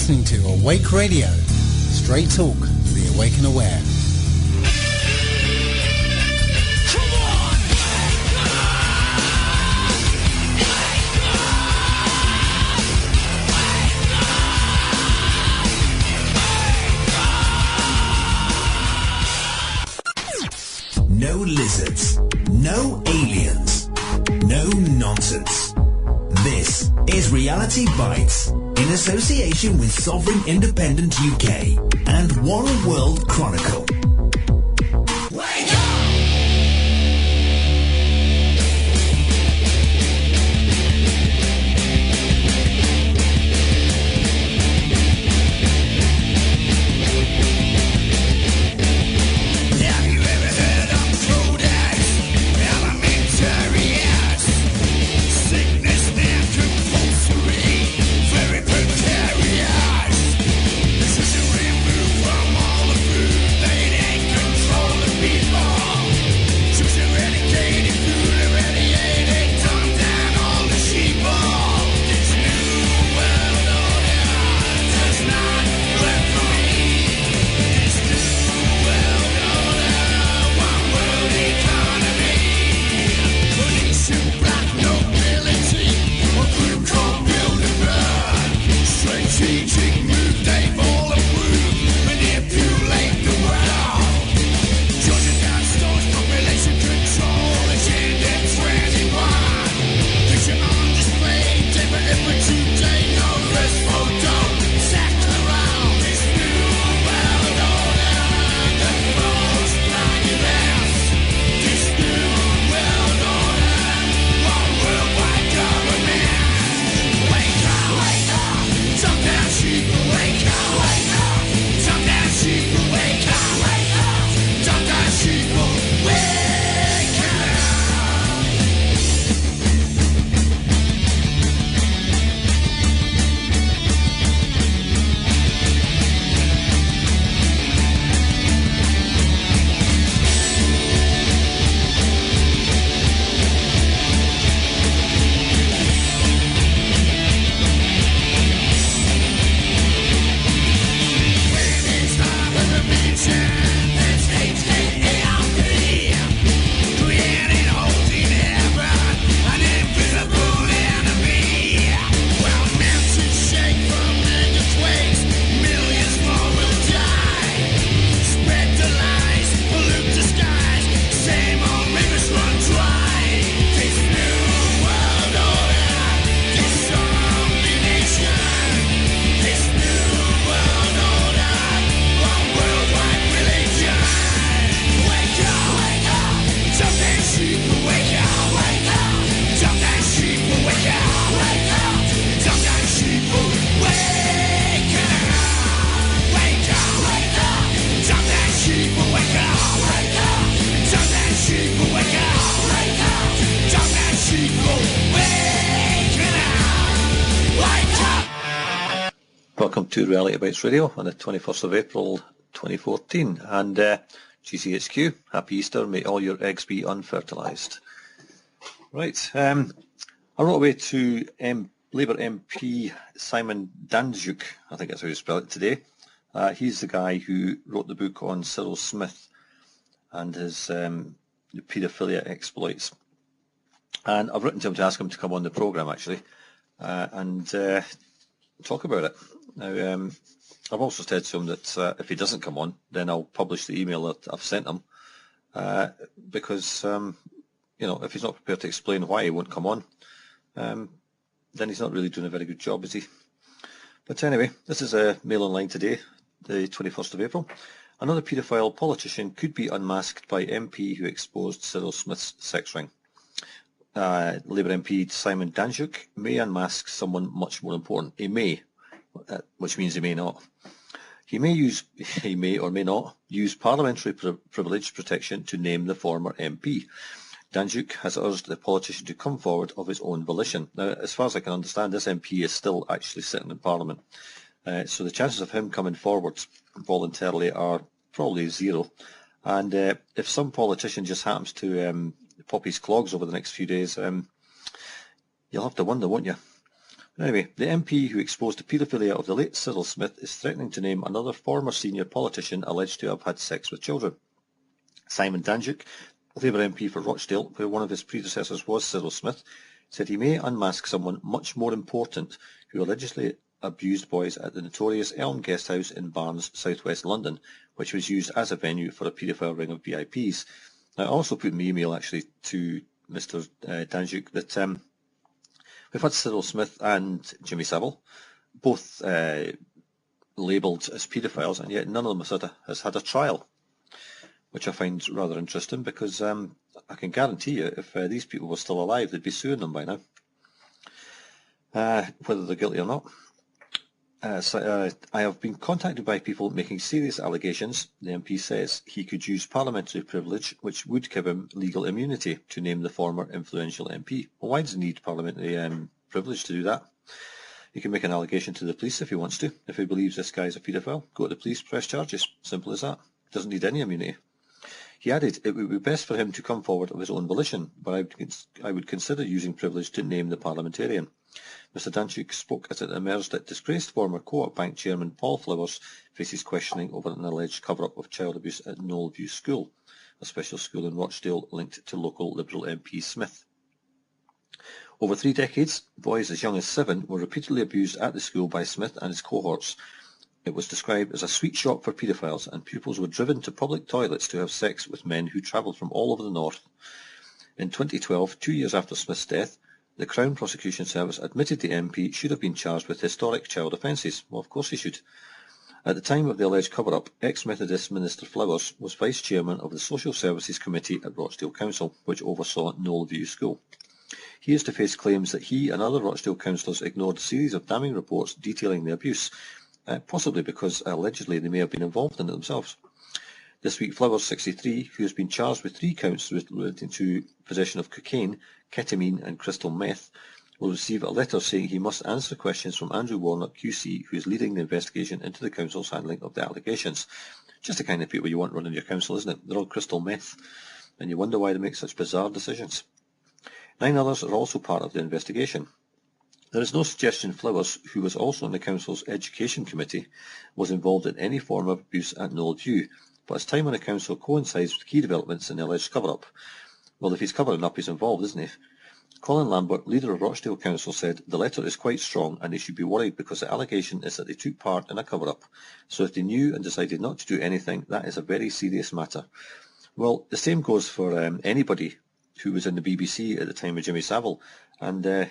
listening to Awake Radio, straight talk for the awake and aware. No lizards, no aliens, no nonsense. This is Reality Bytes in association with Sovereign Independent UK and One World Chronicle. Wake up! Welcome to Reality Bytes Radio on the 21st of April 2014 and GCHQ, Happy Easter, may all your eggs be unfertilised. Right, I wrote away to Labour MP Simon Danczuk, I think that's how you spell it today. He's the guy who wrote the book on Cyril Smith and his paedophilia exploits. And I've written to him to ask him to come on the programme actually and talk about it. Now, I've also said to him that if he doesn't come on, then I'll publish the email that I've sent him, because, you know, if he's not prepared to explain why he won't come on, then he's not really doing a very good job, is he? But anyway, this is a Mail Online today, the 21st of April. Another paedophile politician could be unmasked by MP who exposed Cyril Smith's sex ring. Labour MP Simon Danczuk may unmask someone much more important. He may, which means he may not. He may or may not use parliamentary privilege protection to name the former MP. Danczuk has urged the politician to come forward of his own volition. Now, as far as I can understand, this MP is still actually sitting in Parliament. So the chances of him coming forward voluntarily are probably zero. And if some politician just happens to pop his clogs over the next few days, you'll have to wonder, won't you? Anyway, the MP who exposed the paedophilia of the late Cyril Smith is threatening to name another former senior politician alleged to have had sex with children. Simon Danjuk, Labour MP for Rochdale, where one of his predecessors was Cyril Smith, said he may unmask someone much more important who allegedly abused boys at the notorious Elm Guest House in Barnes, south-west London, which was used as a venue for a paedophile ring of VIPs. Now, I also put in my email actually to Mr. Danjuk that we've had Cyril Smith and Jimmy Savile, both labelled as paedophiles, and yet none of them has had a trial, which I find rather interesting because I can guarantee you if these people were still alive, they'd be suing them by now, whether they're guilty or not. I have been contacted by people making serious allegations. The MP says he could use parliamentary privilege, which would give him legal immunity to name the former influential MP. Well, why does he need parliamentary privilege to do that? He can make an allegation to the police if he wants to. If he believes this guy is a paedophile, go to the police, press charges. Simple as that. Doesn't need any immunity. He added it would be best for him to come forward of his own volition, but I would consider using privilege to name the parliamentarian. Mr. Danchuk spoke as it emerged that disgraced former Co-op Bank chairman Paul Flowers faces questioning over an alleged cover-up of child abuse at Knowlview School, a special school in Rochdale linked to local Liberal MP Smith. Over 3 decades, boys as young as 7 were repeatedly abused at the school by Smith and his cohorts. It was described as a sweet shop for paedophiles, and pupils were driven to public toilets to have sex with men who travelled from all over the north. In 2012, 2 years after Smith's death, the Crown Prosecution Service admitted the MP should have been charged with historic child offences. Well, of course he should. At the time of the alleged cover-up, ex-Methodist Minister Flowers was Vice-Chairman of the Social Services Committee at Rochdale Council, which oversaw Knowlview School. He is to face claims that he and other Rochdale councillors ignored a series of damning reports detailing the abuse, possibly because allegedly they may have been involved in it themselves. This week, Flowers, 63, who has been charged with 3 counts relating to possession of cocaine, ketamine and crystal meth, will receive a letter saying he must answer questions from Andrew Warnock QC, who is leading the investigation into the council's handling of the allegations. Just the kind of people you want running your council, isn't it? They're all crystal meth, and you wonder why they make such bizarre decisions. 9 others are also part of the investigation. There is no suggestion Flowers, who was also on the council's education committee, was involved in any form of abuse at Knowlview, but his time on the council coincides with key developments in the alleged cover-up. Well, if he's covering up, he's involved, isn't he? Colin Lambert, leader of Rochdale Council, said the letter is quite strong and they should be worried because the allegation is that they took part in a cover-up. So if they knew and decided not to do anything, that is a very serious matter. Well, the same goes for anybody who was in the BBC at the time of Jimmy Savile. And,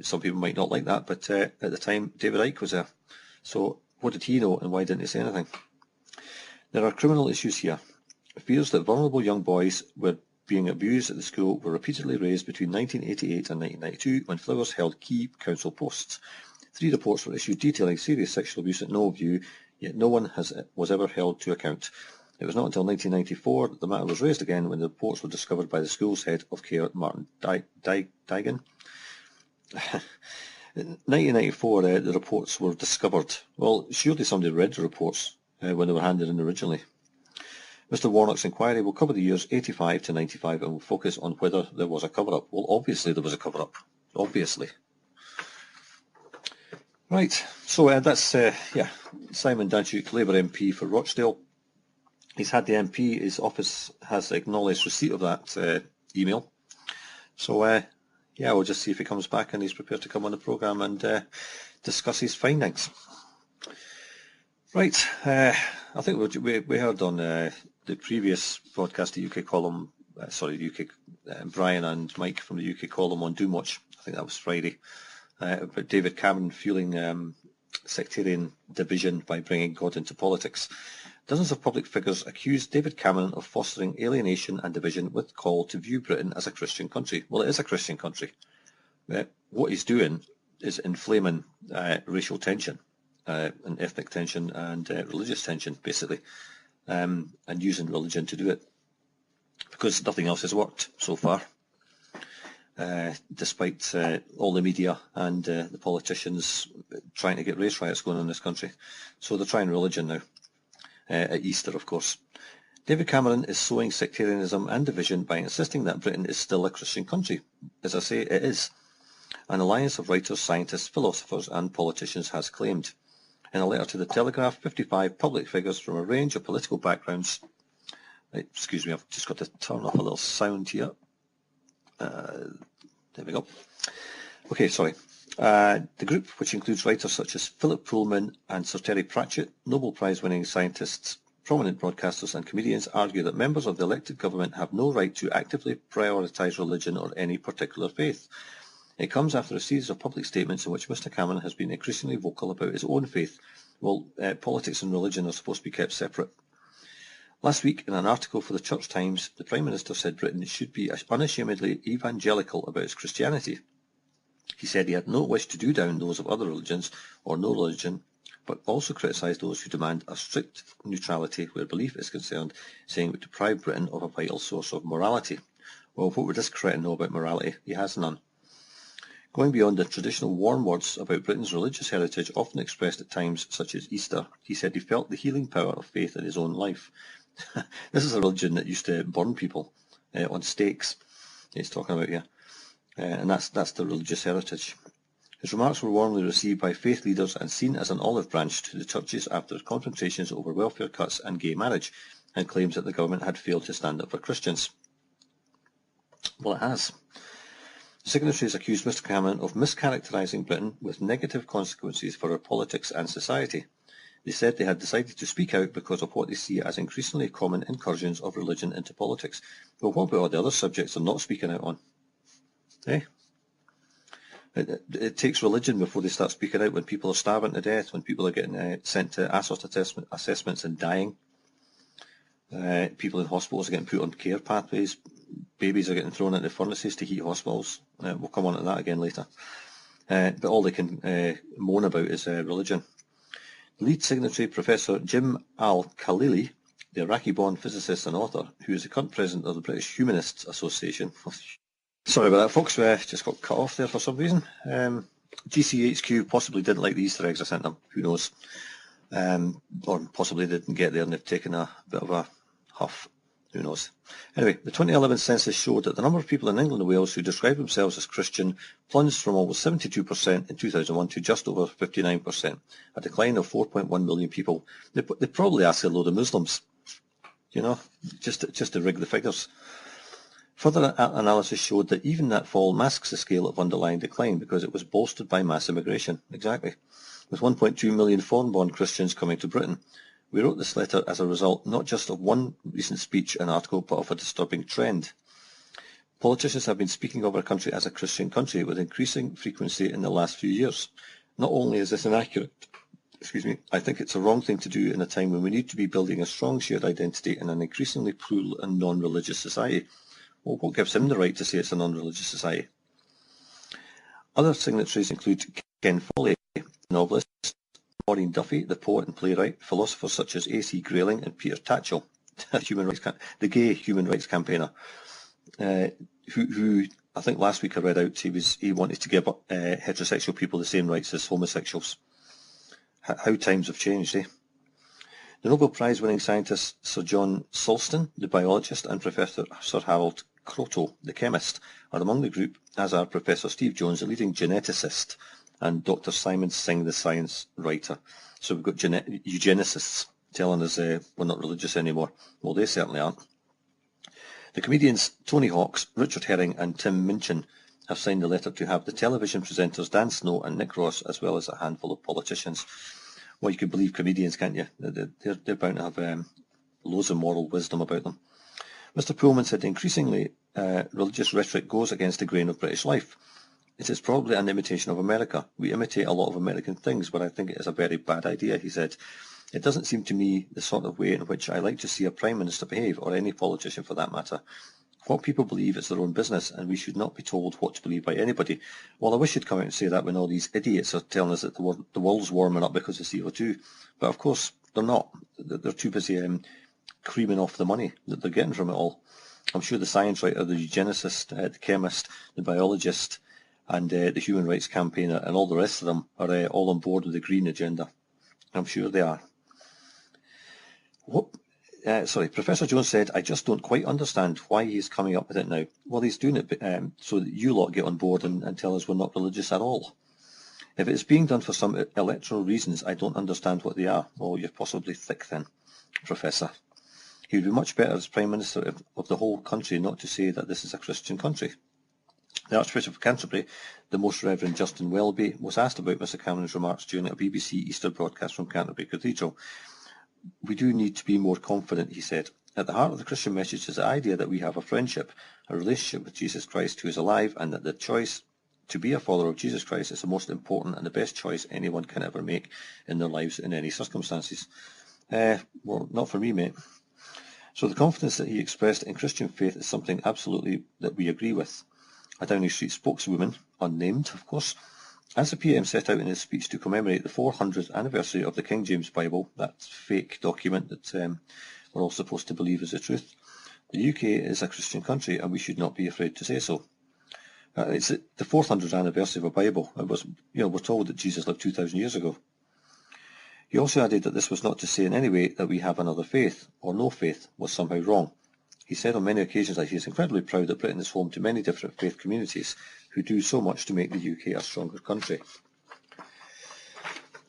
some people might not like that, but at the time, David Icke was there. So what did he know and why didn't he say anything? There are criminal issues here. Fears that vulnerable young boys were being abused at the school were repeatedly raised between 1988 and 1992 when Flowers held key council posts. 3 reports were issued detailing serious sexual abuse at Knowlview, yet no one was ever held to account. It was not until 1994 that the matter was raised again when the reports were discovered by the school's head of care, Martin Digan. In 1994, the reports were discovered. Well, surely somebody read the reports when they were handed in originally. Mr. Warnock's inquiry will cover the years 85 to 95 and will focus on whether there was a cover-up. Well, obviously there was a cover-up. Obviously. Right, so that's, Simon Danchuk, Labour MP for Rochdale. He's had the MP, his office has acknowledged receipt of that email. So, we'll just see if he comes back and he's prepared to come on the programme and discuss his findings. Right, I think we heard on the previous podcast, the UK column, Brian and Mike from the UK column on Do Much, I think that was Friday, about David Cameron fueling sectarian division by bringing God into politics. Dozens of public figures accused David Cameron of fostering alienation and division with call to view Britain as a Christian country. Well, it is a Christian country. What he's doing is inflaming racial tension, and ethnic tension and religious tension, basically, and using religion to do it, because nothing else has worked so far, despite all the media and the politicians trying to get race riots going on in this country. So they're trying religion now, at Easter, of course. David Cameron is sowing sectarianism and division by insisting that Britain is still a Christian country. As I say, it is. an alliance of writers, scientists, philosophers and politicians has claimed. In a letter to the Telegraph, 55 public figures from a range of political backgrounds. Excuse me, I've just got to turn up a little sound here. There we go. Okay, sorry. The group, which includes writers such as Philip Pullman and Sir Terry Pratchett, Nobel Prize-winning scientists, prominent broadcasters and comedians, argue that members of the elected government have no right to actively prioritise religion or any particular faith. It comes after a series of public statements in which Mr Cameron has been increasingly vocal about his own faith. Well, politics and religion are supposed to be kept separate. Last week, in an article for the Church Times, the Prime Minister said Britain should be unashamedly evangelical about its Christianity. He said he had no wish to do down those of other religions or no religion, but also criticised those who demand a strict neutrality where belief is concerned, saying it would deprive Britain of a vital source of morality. Well, what would this cretin know about morality? He has none. Going beyond the traditional warm words about Britain's religious heritage, often expressed at times such as Easter, he said he felt the healing power of faith in his own life. This is a religion that used to burn people on stakes. He's talking about here, and that's the religious heritage. His remarks were warmly received by faith leaders and seen as an olive branch to the churches after confrontations over welfare cuts and gay marriage, and claims that the government had failed to stand up for Christians. Well, it has. The signatories accused Mr Cameron of mischaracterising Britain with negative consequences for our politics and society. They said they had decided to speak out because of what they see as increasingly common incursions of religion into politics. Well, what about all the other subjects they're not speaking out on? It takes religion before they start speaking out when people are starving to death, when people are getting sent to ASOS assessments and dying. People in hospitals are getting put on care pathways. Babies are getting thrown into furnaces to heat hospitals. We'll come on to that again later. But all they can moan about is religion. The lead signatory, Professor Jim Al-Khalili, the Iraqi-born physicist and author, who is the current president of the British Humanists Association. Sorry about that, folks. Just got cut off there for some reason. GCHQ possibly didn't like the Easter eggs I sent them. Who knows? Or possibly didn't get there and they've taken a bit of a huff. Who knows? Anyway, the 2011 census showed that the number of people in England and Wales who describe themselves as Christian plunged from almost 72% in 2001 to just over 59%, a decline of 4.1 million people. They probably asked a load of Muslims, you know, just to rig the figures. Further analysis showed that even that fall masks a scale of underlying decline because it was bolstered by mass immigration. Exactly. With 1.2 million foreign-born Christians coming to Britain. We wrote this letter as a result not just of one recent speech and article, but of a disturbing trend. Politicians have been speaking of our country as a Christian country with increasing frequency in the last few years. Not only is this inaccurate, I think it's a wrong thing to do in a time when we need to be building a strong shared identity in an increasingly plural and non-religious society. Well, what gives him the right to say it's a non-religious society? Other signatories include Ken Foley, novelist, Maureen Duffy, the poet and playwright, philosophers such as A.C. Grayling and Peter Tatchell, the gay human rights campaigner, who I think last week I read out he wanted to give heterosexual people the same rights as homosexuals. How times have changed, eh? The Nobel Prize-winning scientists Sir John Sulston, the biologist, and Professor Sir Harold Kroto, the chemist, are among the group, as are Professor Steve Jones, the leading geneticist, and Dr. Simon Singh, the science writer. So we've got eugenicists telling us we're not religious anymore. Well, they certainly aren't. The comedians Tony Hawks, Richard Herring and Tim Minchin have signed a letter to have the television presenters Dan Snow and Nick Ross, as well as a handful of politicians. Well, you can believe comedians, can't you? They're bound to have loads of moral wisdom about them. Mr. Pullman said increasingly religious rhetoric goes against the grain of British life. It is probably an imitation of America. We imitate a lot of American things, but I think it is a very bad idea, he said. It doesn't seem to me the sort of way in which I like to see a Prime Minister behave, or any politician for that matter. What people believe is their own business, and we should not be told what to believe by anybody. Well, I wish you'd come out and say that when all these idiots are telling us that the world's warming up because of CO2. But of course, they're not. They're too busy creaming off the money that they're getting from it all. I'm sure the science writer, the eugenicist, the chemist, the biologist, and the human rights campaigner, and all the rest of them are all on board with the green agenda. I'm sure they are. Professor Jones said, I just don't quite understand why he's coming up with it now. Well, he's doing it so that you lot get on board and tell us we're not religious at all. If it's being done for some electoral reasons, I don't understand what they are. Oh, you're possibly thick then, Professor. He would be much better as Prime Minister of the whole country not to say that this is a Christian country. The Archbishop of Canterbury, the Most Reverend Justin Welby, was asked about Mr Cameron's remarks during a BBC Easter broadcast from Canterbury Cathedral. We do need to be more confident, he said. At the heart of the Christian message is the idea that we have a friendship, a relationship with Jesus Christ who is alive, and that the choice to be a follower of Jesus Christ is the most important and the best choice anyone can ever make in their lives in any circumstances. Well, not for me, mate. So the confidence that he expressed in Christian faith is something absolutely that we agree with. A Downing Street spokeswoman, unnamed of course, as the PM set out in his speech to commemorate the 400th anniversary of the King James Bible, that fake document that we're all supposed to believe is the truth, the UK is a Christian country and we should not be afraid to say so. It's the 400th anniversary of a Bible. We're told that Jesus lived 2,000 years ago. He also added that this was not to say in any way that we have another faith, or no faith, was somehow wrong. He said on many occasions that he is incredibly proud that Britain is home to many different faith communities who do so much to make the UK a stronger country.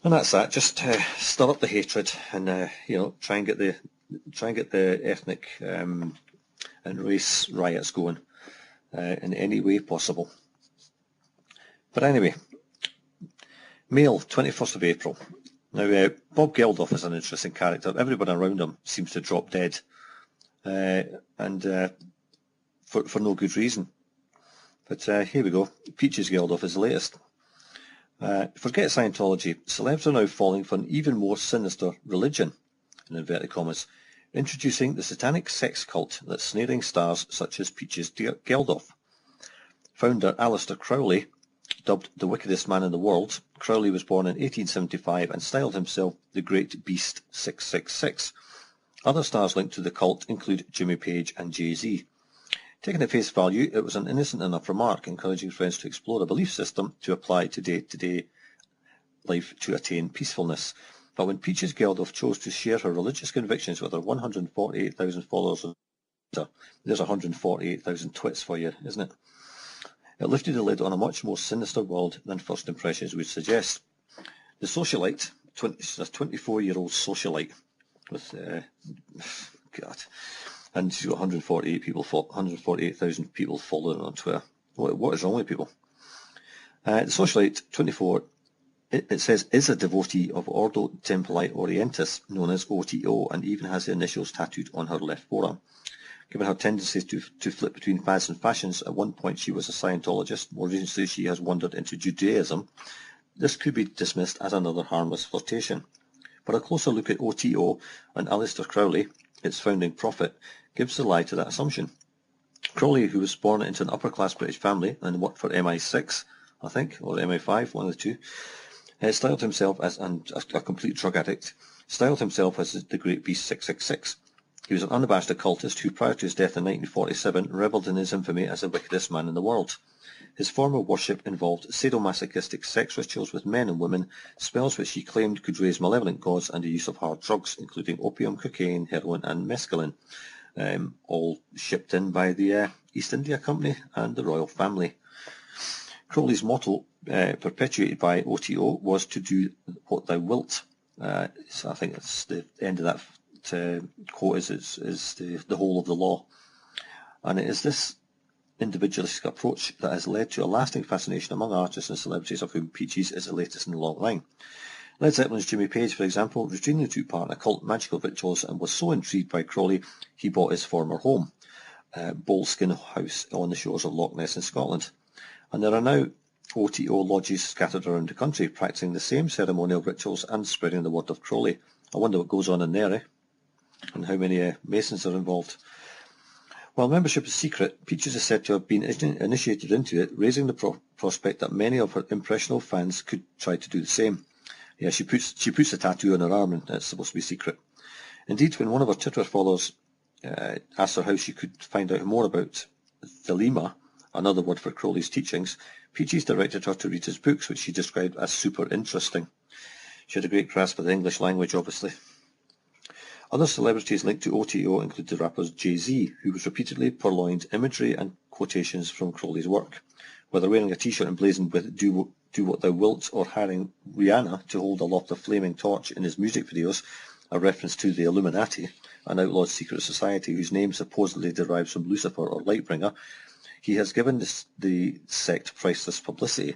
And that's that. Just stir up the hatred and try and get the ethnic and race riots going in any way possible. But anyway, Mail, 21st of April. Now, Bob Geldof is an interesting character. Everyone around him seems to drop dead, and for no good reason. But here we go. Peaches Geldof is the latest. Forget Scientology. Celebs are now falling for an even more sinister religion, in inverted commas, introducing the satanic sex cult that's snaring stars such as Peaches Geldof. Founder Aleister Crowley, dubbed the wickedest man in the world, Crowley was born in 1875 and styled himself the Great Beast 666. Other stars linked to the cult include Jimmy Page and Jay-Z. Taken at face value, it was an innocent enough remark, encouraging friends to explore a belief system to apply to day-to-day life to attain peacefulness. But when Peaches Geldof chose to share her religious convictions with her 148,000 followers, there's 148,000 twits for you, isn't it? It lifted the lid on a much more sinister world than first impressions would suggest. The socialite, a 24-year-old socialite with, God, and she's got 148,000 people following on Twitter. What is wrong with people? The socialite, 24, it says, is a devotee of Ordo Templi Orientis, known as OTO, and even has the initials tattooed on her left forearm. Given her tendencies to flip between fads and fashions, at one point she was a Scientologist, more recently she has wandered into Judaism. This could be dismissed as another harmless flirtation. But a closer look at OTO and Aleister Crowley, its founding prophet, gives the lie to that assumption. Crowley, who was born into an upper-class British family and worked for MI6, I think, or MI5, one of the two, styled himself as a complete drug addict, styled himself as the Great Beast 666. He was an unabashed occultist who, prior to his death in 1947, revelled in his infamy as the wickedest man in the world. His form of worship involved sadomasochistic sex rituals with men and women, spells which he claimed could raise malevolent gods, and the use of hard drugs, including opium, cocaine, heroin and mescaline, all shipped in by the East India Company and the royal family. Crowley's motto, perpetuated by OTO, was to do what thou wilt. So I think that's the end of that quote is the whole of the law. And it is this individualistic approach that has led to a lasting fascination among artists and celebrities, of whom Peaches is the latest in the long line. Led Zeppelin's Jimmy Page, for example, routinely took part in occult magical rituals and was so intrigued by Crowley he bought his former home, Boleskine House, on the shores of Loch Ness in Scotland. And there are now OTO lodges scattered around the country practicing the same ceremonial rituals and spreading the word of Crowley. I wonder what goes on in there, and how many Masons are involved. While membership is secret, Peaches is said to have been initiated into it, raising the prospect that many of her impressionable fans could try to do the same. Yeah, she puts a tattoo on her arm and it's supposed to be secret. Indeed, when one of her Twitter followers asked her how she could find out more about Thelema, another word for Crowley's teachings, Peaches directed her to read his books, which she described as super interesting. She had a great grasp of the English language, obviously. Other celebrities linked to OTO include the rappers Jay-Z, who was repeatedly purloined imagery and quotations from Crowley's work. Whether wearing a t-shirt emblazoned with Do What Thou Wilt or hiring Rihanna to hold aloft a flaming torch in his music videos, a reference to the Illuminati, an outlawed secret society whose name supposedly derives from Lucifer or Lightbringer, he has given the sect priceless publicity.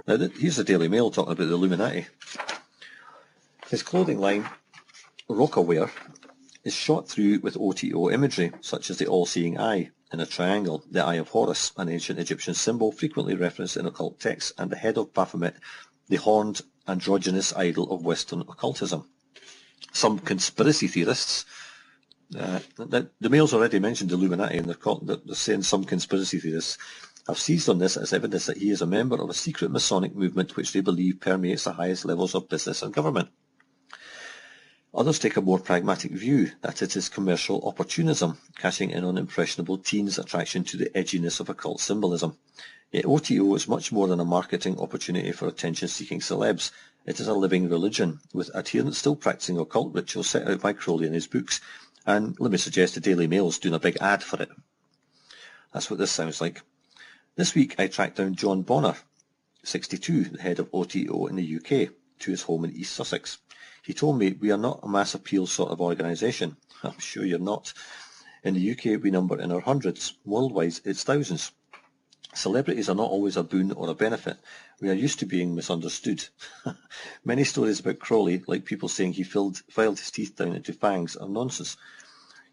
Now, here's the Daily Mail talking about the Illuminati. His clothing line, Rockaware, is shot through with OTO imagery, such as the all-seeing eye in a triangle, the Eye of Horus, an ancient Egyptian symbol frequently referenced in occult texts, and the head of Baphomet, the horned androgynous idol of Western occultism. Some conspiracy theorists, the Mail's already mentioned the Illuminati, and they're saying some conspiracy theorists have seized on this as evidence that he is a member of a secret Masonic movement which they believe permeates the highest levels of business and government. Others take a more pragmatic view, that it is commercial opportunism, cashing in on impressionable teens' attraction to the edginess of occult symbolism. Yet OTO is much more than a marketing opportunity for attention-seeking celebs. It is a living religion, with adherents still practicing occult rituals set out by Crowley in his books. And let me suggest the Daily Mail's doing a big ad for it. That's what this sounds like. This week I tracked down John Bonner, 62, the head of OTO in the UK, to his home in East Sussex. He told me, "We are not a mass appeal sort of organisation." I'm sure you're not. In the UK we number in our hundreds. Worldwide it's thousands. Celebrities are not always a boon or a benefit. We are used to being misunderstood. Many stories about Crowley, like people saying he filed his teeth down into fangs, are nonsense.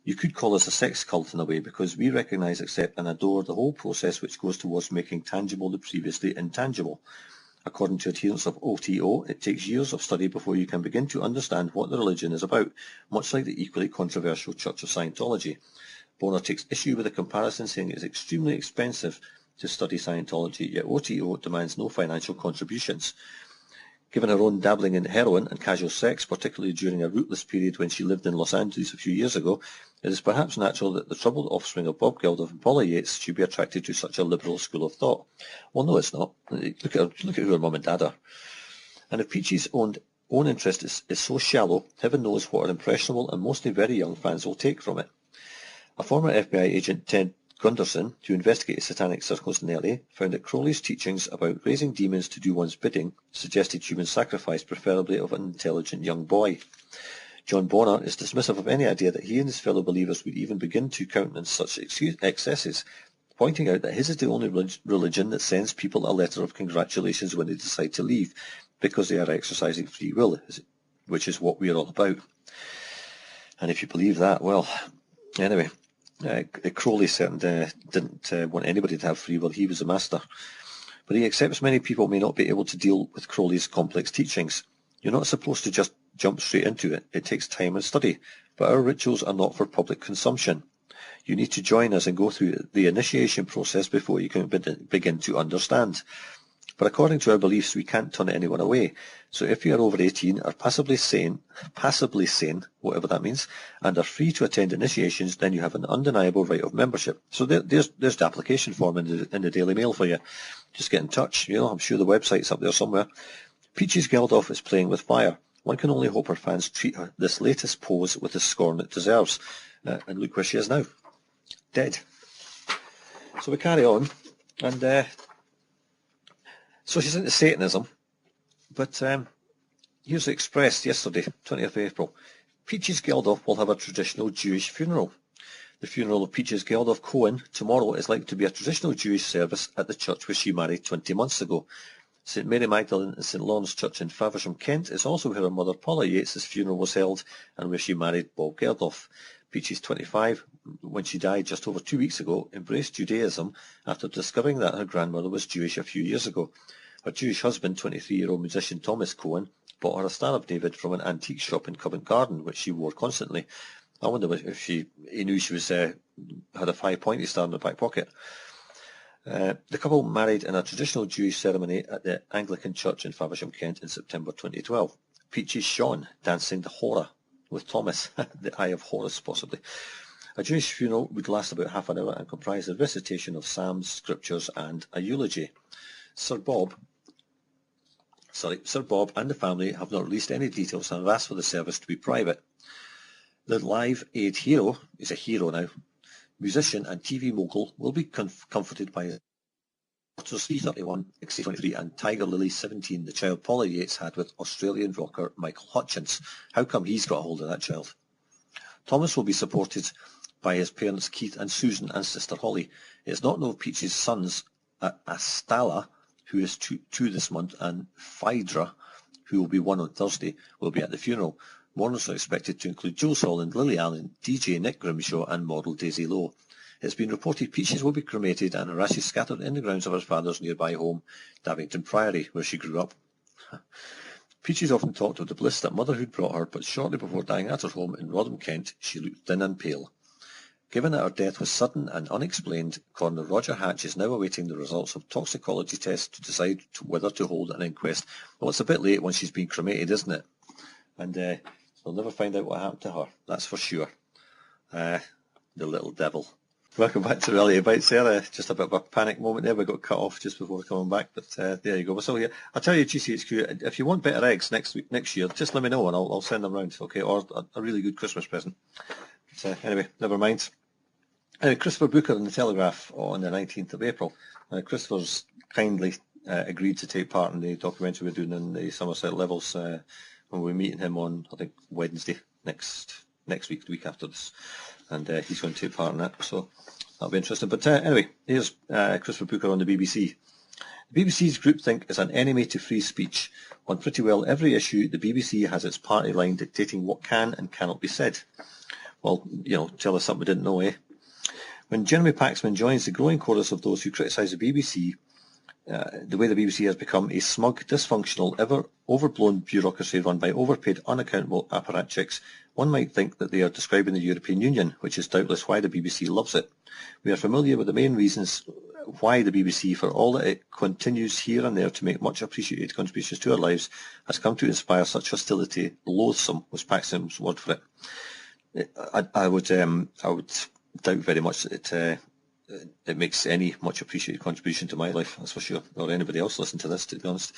You could call us a sex cult in a way, because we recognise, accept and adore the whole process which goes towards making tangible the previously intangible. According to adherents of OTO, it takes years of study before you can begin to understand what the religion is about, much like the equally controversial Church of Scientology. Bonner takes issue with the comparison, saying it is extremely expensive to study Scientology, yet OTO demands no financial contributions. Given her own dabbling in heroin and casual sex, particularly during a rootless period when she lived in Los Angeles a few years ago, it is perhaps natural that the troubled offspring of Bob Geldof and Paula Yates should be attracted to such a liberal school of thought. Well, no, it's not. Look at who her mum and dad are. And if Peachy's own interest is so shallow, heaven knows what her impressionable and mostly very young fans will take from it. A former FBI agent, Ted Gunderson, who investigated satanic circles in LA, found that Crowley's teachings about raising demons to do one's bidding suggested human sacrifice, preferably of an intelligent young boy. John Bonner is dismissive of any idea that he and his fellow believers would even begin to countenance such excesses, pointing out that his is the only religion that sends people a letter of congratulations when they decide to leave, because they are exercising free will, which is what we are all about. And if you believe that, well, anyway, Crowley certainly didn't want anybody to have free will. He was the master. But he accepts many people may not be able to deal with Crowley's complex teachings. You're not supposed to just jump straight into it. It takes time and study. But our rituals are not for public consumption. You need to join us and go through the initiation process before you can begin to understand. But according to our beliefs, we can't turn anyone away. So if you are over 18, are passably sane, whatever that means, and are free to attend initiations, then you have an undeniable right of membership. So there's the application form in the Daily Mail for you. Just get in touch. I'm sure the website's up there somewhere. Peaches Geldof is playing with fire. One can only hope her fans treat her this latest pose with the scorn it deserves. And look where she is now. Dead. So we carry on. And so she's into Satanism. But here's the Express yesterday, 20th of April. Peaches Geldof will have a traditional Jewish funeral. The funeral of Peaches Geldof Cohen tomorrow is likely to be a traditional Jewish service at the church where she married 20 months ago. St Mary Magdalene and St Lawrence Church in Faversham, Kent, is also where her mother Paula Yates' funeral was held and where she married Bob Geldof. Peaches, 25, when she died just over 2 weeks ago, embraced Judaism after discovering that her grandmother was Jewish a few years ago. Her Jewish husband, 23-year-old musician Thomas Cohen, bought her a Star of David from an antique shop in Covent Garden, which she wore constantly. I wonder if he knew she was had a 5-pointy star in her back pocket. The couple married in a traditional Jewish ceremony at the Anglican Church in Faversham, Kent in September 2012. Peaches shone, dancing the horror with Thomas, the Eye of Horus possibly. A Jewish funeral would last about half an hour and comprise a recitation of psalms, scriptures and a eulogy. Sir Bob and the family have not released any details and have asked for the service to be private. The Live Aid hero is a hero now. Musician and TV mogul will be comforted by daughters 331, Exie 23 and Tiger Lily 17, the child Paula Yates had with Australian rocker Michael Hutchins. How come he's got a hold of that child? Thomas will be supported by his parents Keith and Susan and sister Holly. It's not known Peach's sons, Astala, who is two this month, and Phaedra, who will be 1 on Thursday, will be at the funeral. Mourners are expected to include Jules Holland, Lily Allen, DJ Nick Grimshaw and model Daisy Lowe. It's been reported Peaches will be cremated and her ashes scattered in the grounds of her father's nearby home, Davington Priory, where she grew up. Peaches often talked of the bliss that motherhood brought her, but shortly before dying at her home in Rodham, Kent, she looked thin and pale. Given that her death was sudden and unexplained, Coroner Roger Hatch is now awaiting the results of toxicology tests to decide whether to hold an inquest. Well, it's a bit late once she's been cremated, isn't it? And they'll never find out what happened to her, that's for sure. The little devil. Welcome back to Reality Bytes there. Just a bit of a panic moment there. We got cut off just before coming back, but there you go. We're still here. I'll tell you, GCHQ, if you want better eggs next year, just let me know and I'll send them round, okay? Or a really good Christmas present. But, anyway, never mind. Anyway, Christopher Booker in the Telegraph on the 19th of April. Christopher's kindly agreed to take part in the documentary we're doing in the Somerset Levels when we're meeting him on, I think, Wednesday next week, the week after this. And he's going to take part in that, so that'll be interesting. But anyway, here's Christopher Booker on the BBC. The BBC's groupthink is an enemy to free speech. On pretty well every issue, the BBC has its party line dictating what can and cannot be said. Well, tell us something we didn't know, eh? When Jeremy Paxman joins the growing chorus of those who criticise the BBC, the way the BBC has become a smug, dysfunctional, ever-overblown bureaucracy run by overpaid, unaccountable apparatchiks, one might think that they are describing the European Union, which is doubtless why the BBC loves it. We are familiar with the main reasons why the BBC, for all that it continues here and there to make much appreciated contributions to our lives, has come to inspire such hostility. Loathsome was Paxman's word for it. I would doubt very much that it makes any much appreciated contribution to my life, that's for sure, or anybody else listening to this, to be honest.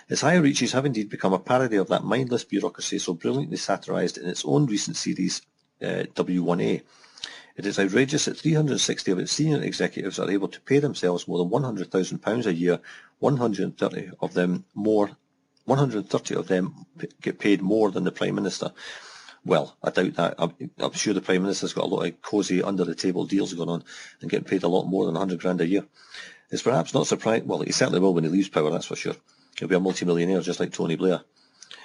Its higher reaches have indeed become a parody of that mindless bureaucracy so brilliantly satirised in its own recent series, W1A. It is outrageous that 360 of its senior executives are able to pay themselves more than £100,000 a year, 130 of them get paid more than the Prime Minister. Well, I doubt that. I'm sure the Prime Minister's got a lot of cosy under-the-table deals going on and getting paid a lot more than £100,000 a year. It's perhaps not surprising. Well, he certainly will when he leaves power, that's for sure. He'll be a multimillionaire just like Tony Blair.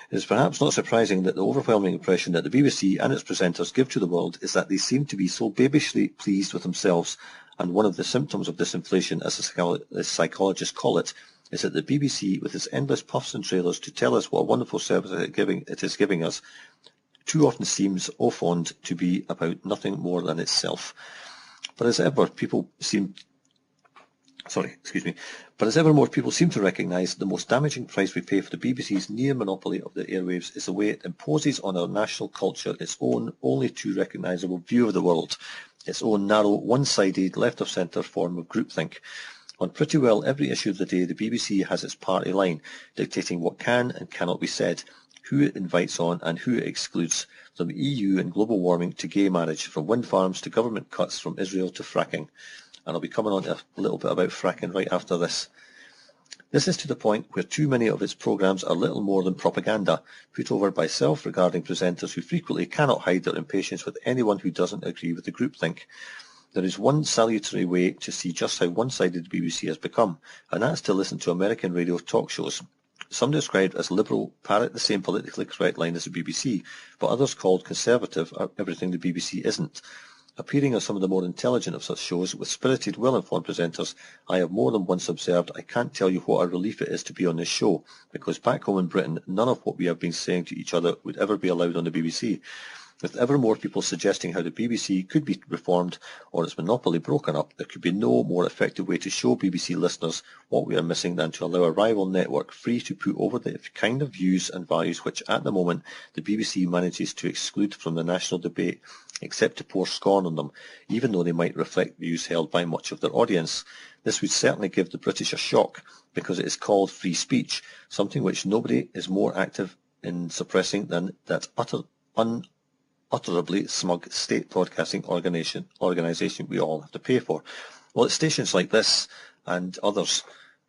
It is perhaps not surprising that the overwhelming impression that the BBC and its presenters give to the world is that they seem to be so babishly pleased with themselves, and one of the symptoms of this inflation, as the psychologists call it, is that the BBC, with its endless puffs and trailers to tell us what a wonderful service it is giving us, too often seems au fond to be about nothing more than itself. But as ever more people seem to recognise the most damaging price we pay for the BBC's near monopoly of the airwaves is the way it imposes on our national culture its own only too recognisable view of the world, its own narrow, one-sided, left-of-centre form of groupthink. On pretty well every issue of the day, the BBC has its party line, dictating what can and cannot be said, who it invites on and who it excludes, from the EU and global warming to gay marriage, from wind farms to government cuts, from Israel to fracking. And I'll be coming on to a little bit about fracking right after this. This is to the point where too many of its programmes are little more than propaganda, put over by self-regarding presenters who frequently cannot hide their impatience with anyone who doesn't agree with the groupthink. There is one salutary way to see just how one-sided the BBC has become, and that's to listen to American radio talk shows. Some described as liberal parrot the same politically correct line as the BBC, but others called conservative are everything the BBC isn't. Appearing on some of the more intelligent of such shows with spirited, well-informed presenters, I have more than once observed I can't tell you what a relief it is to be on this show, because back home in Britain, none of what we have been saying to each other would ever be allowed on the BBC. With ever more people suggesting how the BBC could be reformed or its monopoly broken up, there could be no more effective way to show BBC listeners what we are missing than to allow a rival network free to put over the kind of views and values which at the moment the BBC manages to exclude from the national debate, except to pour scorn on them, even though they might reflect views held by much of their audience. This would certainly give the British a shock, because it is called free speech, something which nobody is more active in suppressing than that utterly smug state broadcasting organisation we all have to pay for. Well, it's stations like this and others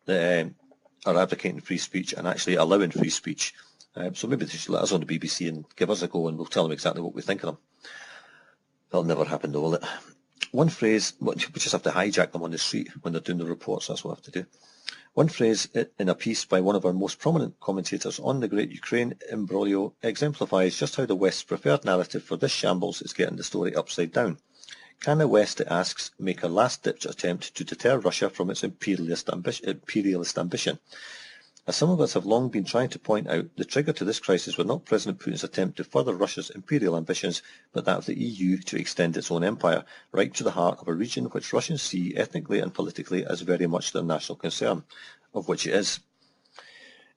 that are advocating free speech and actually allowing free speech. So maybe they should let us on the BBC and give us a go, and we'll tell them exactly what we think of them. That'll never happen though, will it? One phrase, we just have to hijack them on the street when they're doing the reports, that's what we have to do. One phrase in a piece by one of our most prominent commentators on the great Ukraine imbroglio exemplifies just how the West's preferred narrative for this shambles is getting the story upside down. Can the West, it asks, make a last-ditch attempt to deter Russia from its imperialist ambition? As some of us have long been trying to point out, the trigger to this crisis was not President Putin's attempt to further Russia's imperial ambitions, but that of the EU to extend its own empire, right to the heart of a region which Russians see ethnically and politically as very much their national concern, of which it is.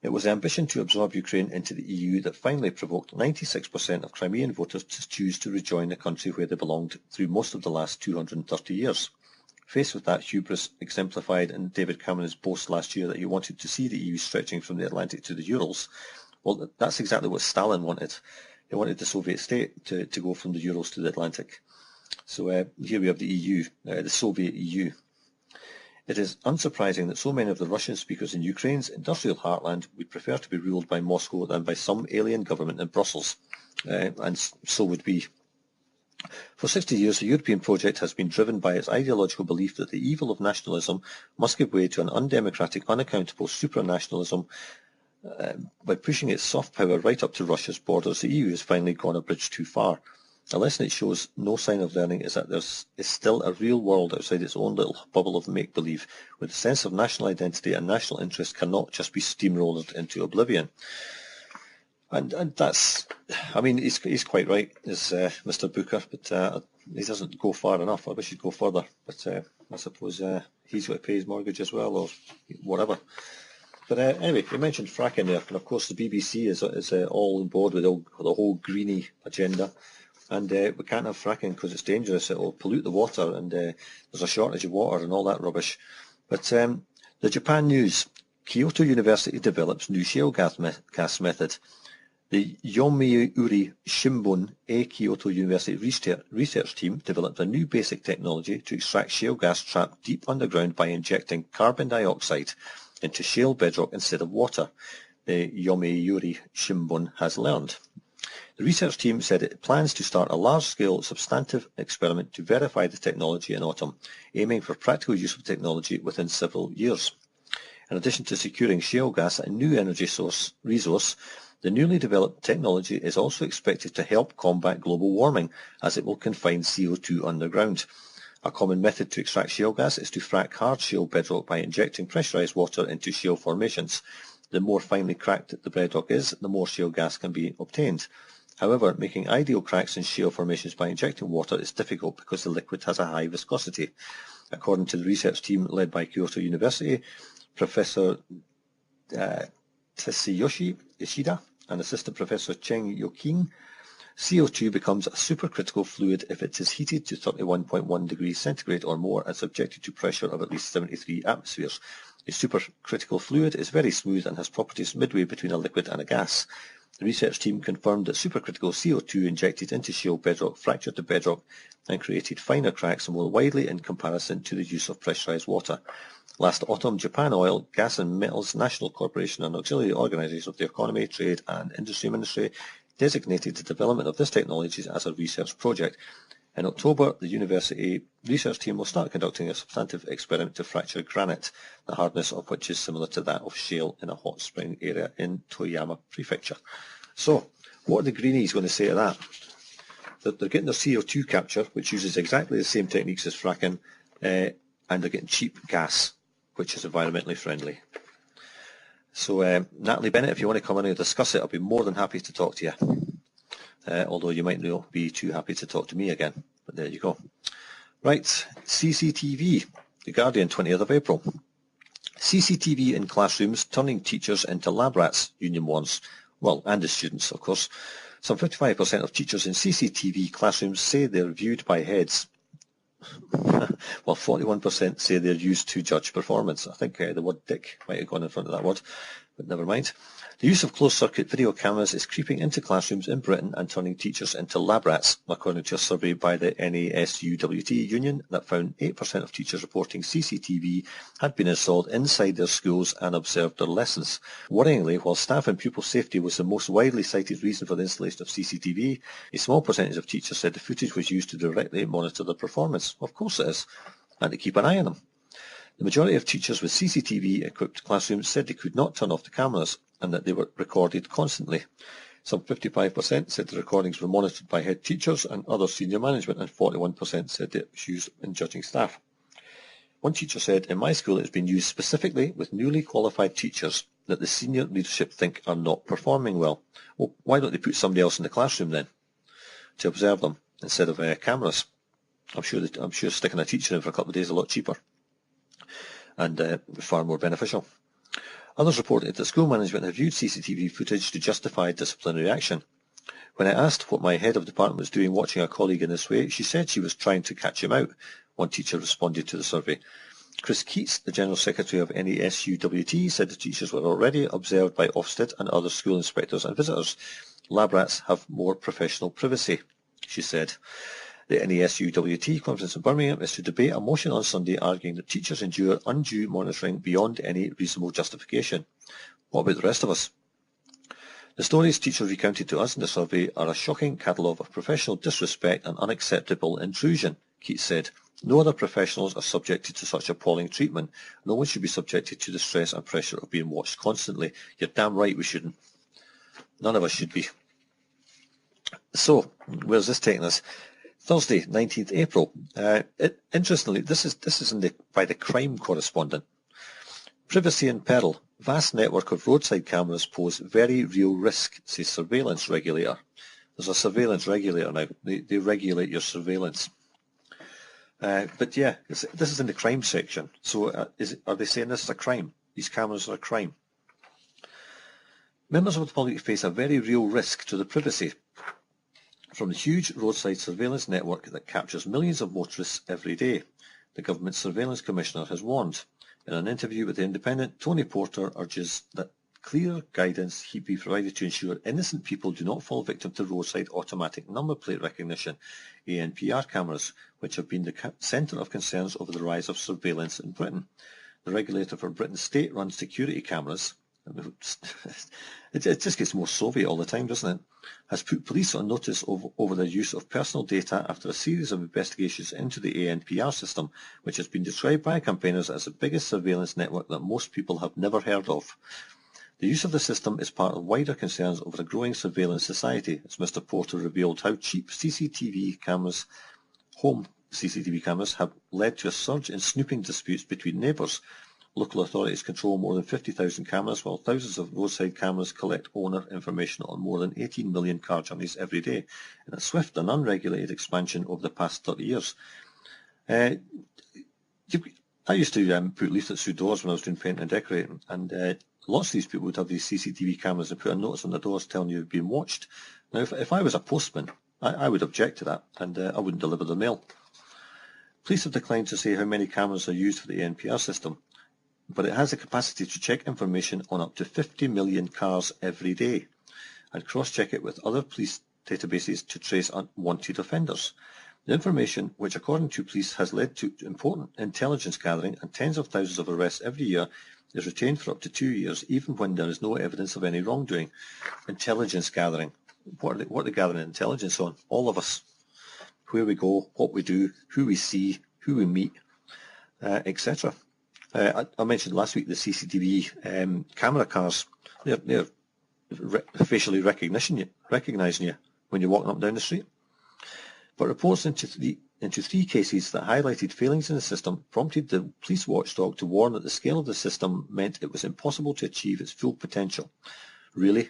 It was the ambition to absorb Ukraine into the EU that finally provoked 96% of Crimean voters to choose to rejoin the country where they belonged through most of the last 230 years. Faced with that hubris exemplified in David Cameron's boast last year that he wanted to see the EU stretching from the Atlantic to the Urals, well, that's exactly what Stalin wanted. He wanted the Soviet state to go from the Urals to the Atlantic. So here we have the EU, the Soviet EU. It is unsurprising that so many of the Russian speakers in Ukraine's industrial heartland would prefer to be ruled by Moscow than by some alien government in Brussels, and so would we. For 60 years, the European project has been driven by its ideological belief that the evil of nationalism must give way to an undemocratic, unaccountable supranationalism. By pushing its soft power right up to Russia's borders, the EU has finally gone a bridge too far. A lesson it shows no sign of learning is that there is still a real world outside its own little bubble of make-believe, where the sense of national identity and national interest cannot just be steamrolled into oblivion. And that's, I mean, he's quite right, is Mr. Booker, but he doesn't go far enough. I wish he'd go further, but I suppose he's got to pay his mortgage as well, or whatever. But anyway, you mentioned fracking there, and of course the BBC is all on board with the whole greenie agenda, and we can't have fracking because it's dangerous. It will pollute the water, and there's a shortage of water and all that rubbish. But the Japan news: Kyoto University develops new shale gas method. The Yomiuri Shimbun Kyoto University research team developed a new basic technology to extract shale gas trapped deep underground by injecting carbon dioxide into shale bedrock instead of water, the Yomiuri Shimbun has learned. The research team said it plans to start a large-scale substantive experiment to verify the technology in autumn, aiming for practical use of technology within several years. In addition to securing shale gas, a new energy resource, the newly developed technology is also expected to help combat global warming, as it will confine CO2 underground. A common method to extract shale gas is to frack hard shale bedrock by injecting pressurized water into shale formations. The more finely cracked the bedrock is, the more shale gas can be obtained. However, making ideal cracks in shale formations by injecting water is difficult because the liquid has a high viscosity. According to the research team led by Kyoto University, Professor Tsuyoshi Ishida and Assistant Professor Cheng Yoking, CO2 becomes a supercritical fluid if it is heated to 31.1 degrees centigrade or more and subjected to pressure of at least 73 atmospheres. A supercritical fluid is very smooth and has properties midway between a liquid and a gas. The research team confirmed that supercritical CO2 injected into shale bedrock fractured the bedrock and created finer cracks more widely in comparison to the use of pressurized water. Last autumn, Japan Oil, Gas and Metals National Corporation and auxiliary organizations of the Economy, Trade and Industry Ministry designated the development of this technology as a research project. In October, the university research team will start conducting a substantive experiment to fracture granite, the hardness of which is similar to that of shale in a hot spring area in Toyama Prefecture. So, what are the greenies going to say to that? They're getting their CO2 capture, which uses exactly the same techniques as fracking, and they're getting cheap gas, which is environmentally friendly. So, Natalie Bennett, if you want to come in and discuss it, I'll be more than happy to talk to you. Although you might not be too happy to talk to me again. But there you go. Right, CCTV, The Guardian, 20th of April. CCTV in classrooms turning teachers into lab rats, union warns. Well, and the students, of course. Some 55% of teachers in CCTV classrooms say they're viewed by heads. Well, 41% say they're used to judge performance. I think the word dick might have gone in front of that word. but never mind. The use of closed-circuit video cameras is creeping into classrooms in Britain and turning teachers into lab rats, according to a survey by the NASUWT union that found 8% of teachers reporting CCTV had been installed inside their schools and observed their lessons. Worryingly, while staff and pupil safety was the most widely cited reason for the installation of CCTV, a small percentage of teachers said the footage was used to directly monitor their performance. Of course it is, and to keep an eye on them. The majority of teachers with CCTV-equipped classrooms said they could not turn off the cameras and that they were recorded constantly. Some 55% said the recordings were monitored by head teachers and other senior management, and 41% said it was used in judging staff. One teacher said, "In my school it has been used specifically with newly qualified teachers that the senior leadership think are not performing well." Well, why don't they put somebody else in the classroom then to observe them instead of cameras? I'm sure sticking a teacher in for a couple of days is a lot cheaper and far more beneficial. Others reported that school management had viewed CCTV footage to justify disciplinary action. When I asked what my head of department was doing watching a colleague in this way, she said she was trying to catch him out, one teacher responded to the survey. Chris Keats, the General Secretary of NASUWT, said the teachers were already observed by Ofsted and other school inspectors and visitors. Lab rats have more professional privacy, she said. The NASUWT conference in Birmingham is to debate a motion on Sunday arguing that teachers endure undue monitoring beyond any reasonable justification. What about the rest of us? The stories teachers recounted to us in the survey are a shocking catalogue of professional disrespect and unacceptable intrusion, Keats said. No other professionals are subjected to such appalling treatment. No one should be subjected to the stress and pressure of being watched constantly. You're damn right we shouldn't. None of us should be. So, where's this taking us? Thursday, 19th April. Interestingly, this is by the crime correspondent. Privacy in peril. Vast network of roadside cameras pose very real risk, says surveillance regulator. There's a surveillance regulator now. They regulate your surveillance. But yeah, this is in the crime section. So are they saying this is a crime? These cameras are a crime. Members of the public face a very real risk to their privacy from the huge roadside surveillance network that captures millions of motorists every day, the government surveillance commissioner has warned. In an interview with The Independent, Tony Porter urges that clear guidance be provided to ensure innocent people do not fall victim to roadside automatic number plate recognition, ANPR cameras, which have been the centre of concerns over the rise of surveillance in Britain. The regulator for Britain's state-run security cameras, it just gets more Soviet all the time, doesn't it, has put police on notice over the use of personal data after a series of investigations into the ANPR system, which has been described by campaigners as the biggest surveillance network that most people have never heard of. The use of the system is part of wider concerns over a growing surveillance society, as Mr. Porter revealed how cheap home CCTV cameras have led to a surge in snooping disputes between neighbours. Local authorities control more than 50,000 cameras, while thousands of roadside cameras collect owner information on more than 18 million car journeys every day, in a swift and unregulated expansion over the past 30 years. I used to put leaflets through doors when I was doing painting and decorating, and lots of these people would have these CCTV cameras and put a notice on the doors telling you you've been watched. Now, if I was a postman, I would object to that, and I wouldn't deliver the mail. Police have declined to say how many cameras are used for the ANPR system, but it has the capacity to check information on up to 50 million cars every day and cross-check it with other police databases to trace unwanted offenders. The information, which according to police has led to important intelligence gathering and tens of thousands of arrests every year, is retained for up to 2 years, even when there is no evidence of any wrongdoing. Intelligence gathering. What are they gathering intelligence on? All of us. Where we go, what we do, who we see, who we meet, etc. I mentioned last week the CCTV camera cars. They're facially recognizing you when you're walking up and down the street. But reports into three cases that highlighted failings in the system prompted the police watchdog to warn that the scale of the system meant it was impossible to achieve its full potential. Really?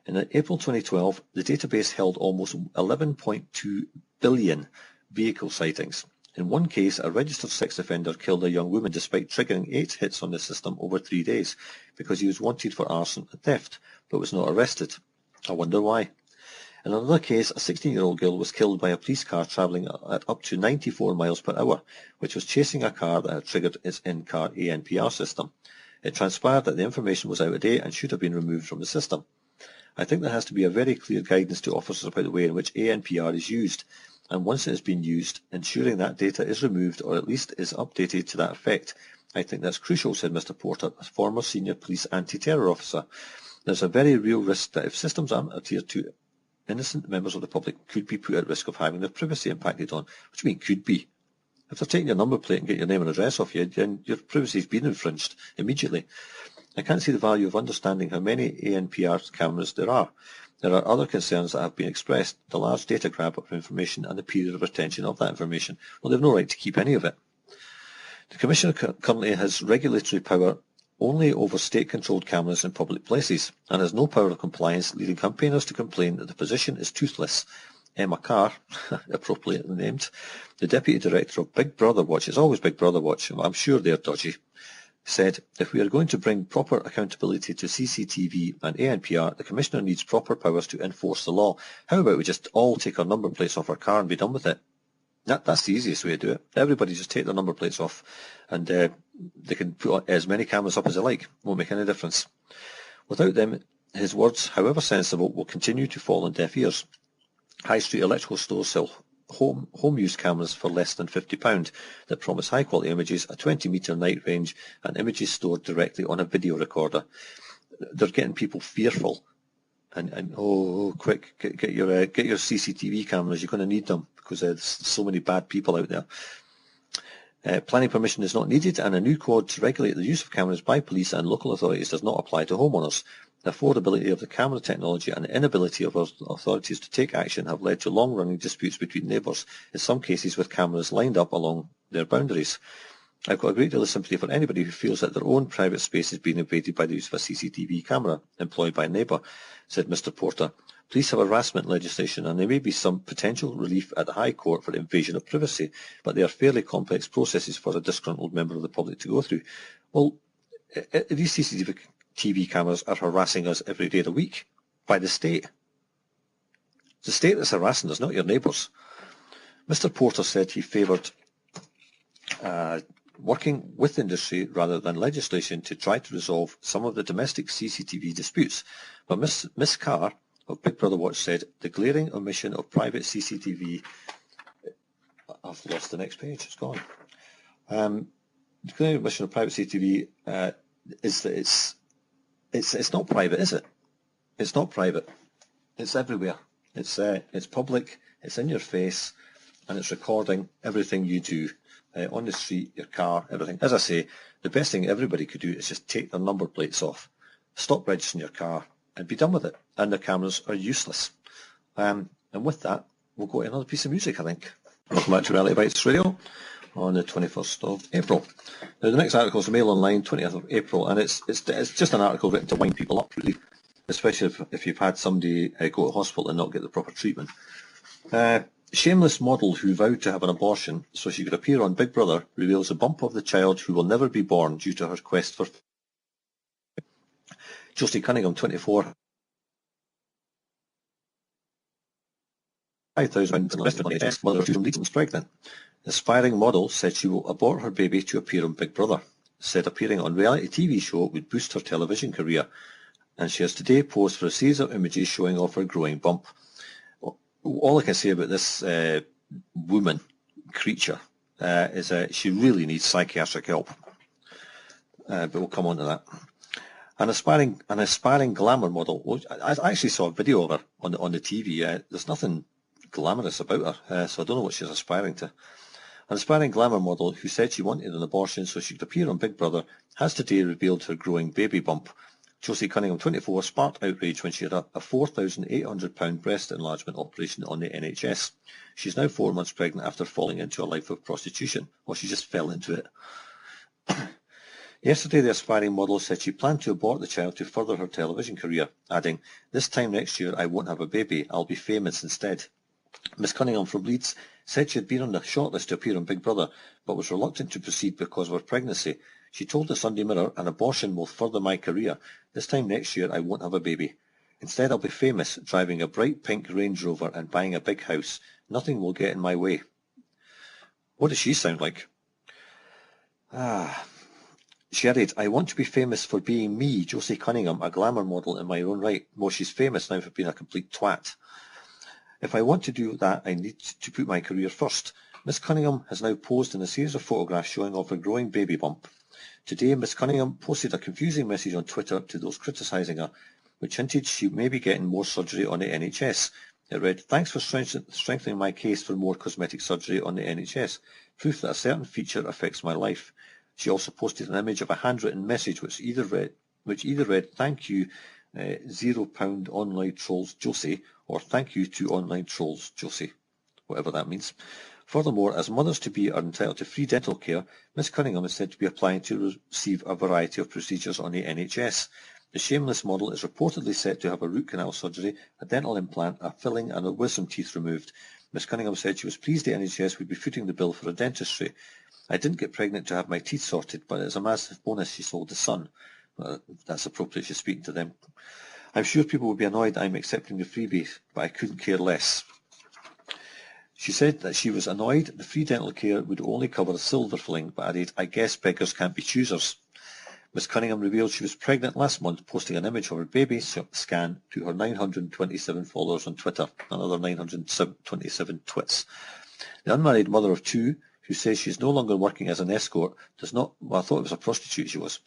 In April 2012, the database held almost 11.2 billion vehicle sightings. In one case, a registered sex offender killed a young woman despite triggering 8 hits on the system over 3 days because he was wanted for arson and theft, but was not arrested. I wonder why. In another case, a 16-year-old girl was killed by a police car travelling at up to 94 miles per hour, which was chasing a car that had triggered its in-car ANPR system. It transpired that the information was out of date and should have been removed from the system. I think there has to be a very clear guidance to officers about the way in which ANPR is used, and once it has been used, ensuring that data is removed or at least is updated to that effect. I think that's crucial, said Mr. Porter, a former senior police anti-terror officer. There's a very real risk that if systems aren't adhered to, innocent members of the public could be put at risk of having their privacy impacted on. What do you mean could be? If they're taking your number plate and get your name and address off you, then your privacy's been infringed immediately. I can't see the value of understanding how many ANPR cameras there are. There are other concerns that have been expressed, the large data grab of information and the period of retention of that information. Well, they have no right to keep any of it. The Commissioner currently has regulatory power only over state-controlled cameras in public places and has no power of compliance, leading campaigners to complain that the position is toothless. Emma Carr, appropriately named, the Deputy Director of Big Brother Watch, it's always Big Brother Watch, I'm sure they're dodgy, said, if we are going to bring proper accountability to CCTV and ANPR, the Commissioner needs proper powers to enforce the law. How about we just all take our number plates off our car and be done with it? That's the easiest way to do it. Everybody just take their number plates off and they can put as many cameras up as they like. Won't make any difference. Without them, his words, however sensible, will continue to fall on deaf ears. High street electrical stores sell home-use cameras for less than £50 that promise high-quality images, a 20-metre night range, and images stored directly on a video recorder. They're getting people fearful. And quick, get your CCTV cameras. You're going to need them because there's so many bad people out there. Planning permission is not needed, and a new code to regulate the use of cameras by police and local authorities does not apply to homeowners. The affordability of the camera technology and the inability of authorities to take action have led to long-running disputes between neighbours, in some cases with cameras lined up along their boundaries. I've got a great deal of sympathy for anybody who feels that their own private space is being invaded by the use of a CCTV camera employed by a neighbour, said Mr. Porter. Police have harassment legislation and there may be some potential relief at the High Court for invasion of privacy, but they are fairly complex processes for a disgruntled member of the public to go through. Well, these CCTV cameras are harassing us every day of the week by the state. It's the state that's harassing us, not your neighbours. Mr. Porter said he favoured working with industry rather than legislation to try to resolve some of the domestic CCTV disputes. But Miss Carr of Big Brother Watch said the glaring omission of private CCTV... I've lost the next page, it's gone. The glaring omission of private CCTV is that it's not private, is it? It's not private. It's everywhere. It's public, it's in your face, and it's recording everything you do. On the street, your car, everything. As I say, the best thing everybody could do is just take their number plates off, stop registering your car, and be done with it. And the cameras are useless. And with that, we'll go to another piece of music, I think. Welcome back to Reality Bytes Radio on the 21st of April. Now, the next article is the Mail Online, 20th of April, and it's just an article written to wind people up, really, especially if you've had somebody go to hospital and not get the proper treatment. Shameless model who vowed to have an abortion so she could appear on Big Brother reveals a bump of the child who will never be born due to her quest for... Josie Cunningham, 24, 5,000 mother of 2 weeks was pregnant. Aspiring model said she will abort her baby to appear on Big Brother, said appearing on reality TV show would boost her television career, and she has today posed for a series of images showing off her growing bump. All I can say about this woman, creature, is she really needs psychiatric help. But we'll come on to that. An aspiring glamour model. Well, I actually saw a video of her on the TV. There's nothing glamorous about her, so I don't know what she's aspiring to. An aspiring glamour model who said she wanted an abortion so she could appear on Big Brother has today revealed her growing baby bump. Josie Cunningham, 24, sparked outrage when she had a £4,800 breast enlargement operation on the NHS. She's now 4 months pregnant after falling into a life of prostitution. Well, she just fell into it. Yesterday, the aspiring model said she planned to abort the child to further her television career, adding, "This time next year I won't have a baby, I'll be famous instead." Miss Cunningham from Leeds said she had been on the shortlist to appear on Big Brother, but was reluctant to proceed because of her pregnancy. She told the Sunday Mirror, "An abortion will further my career. This time next year I won't have a baby. Instead I'll be famous, driving a bright pink Range Rover and buying a big house. Nothing will get in my way." What does she sound like? She added, I want to be famous for being me, Josie Cunningham, a glamour model in my own right. Well, she's famous now for being a complete twat. If I want to do that, I need to put my career first. Miss Cunningham has now posed in a series of photographs showing off a growing baby bump. Today, Miss Cunningham posted a confusing message on Twitter to those criticising her, which hinted she may be getting more surgery on the NHS. It read, thanks for strengthening my case for more cosmetic surgery on the NHS. Proof that a certain feature affects my life. She also posted an image of a handwritten message which either read thank you, £0 online trolls Josie, or thank you to online trolls Josie, whatever that means. Furthermore, as mothers-to-be are entitled to free dental care, Miss Cunningham is said to be applying to receive a variety of procedures on the NHS. The shameless model is reportedly set to have a root canal surgery, a dental implant, a filling and a wisdom teeth removed. Miss Cunningham said she was pleased the NHS would be footing the bill for a dentistry. I didn't get pregnant to have my teeth sorted, but it's a massive bonus, she told The Sun. That's appropriate, she's speaking to them. I'm sure people will be annoyed I'm accepting the freebie, but I couldn't care less. She said that she was annoyed the free dental care would only cover a silver filling, but added, I guess beggars can't be choosers. Miss Cunningham revealed she was pregnant last month, posting an image of her baby scan to her 927 followers on Twitter, another 927 twits. The unmarried mother of two, who says she's no longer working as an escort, does not, well, I thought it was a prostitute she was,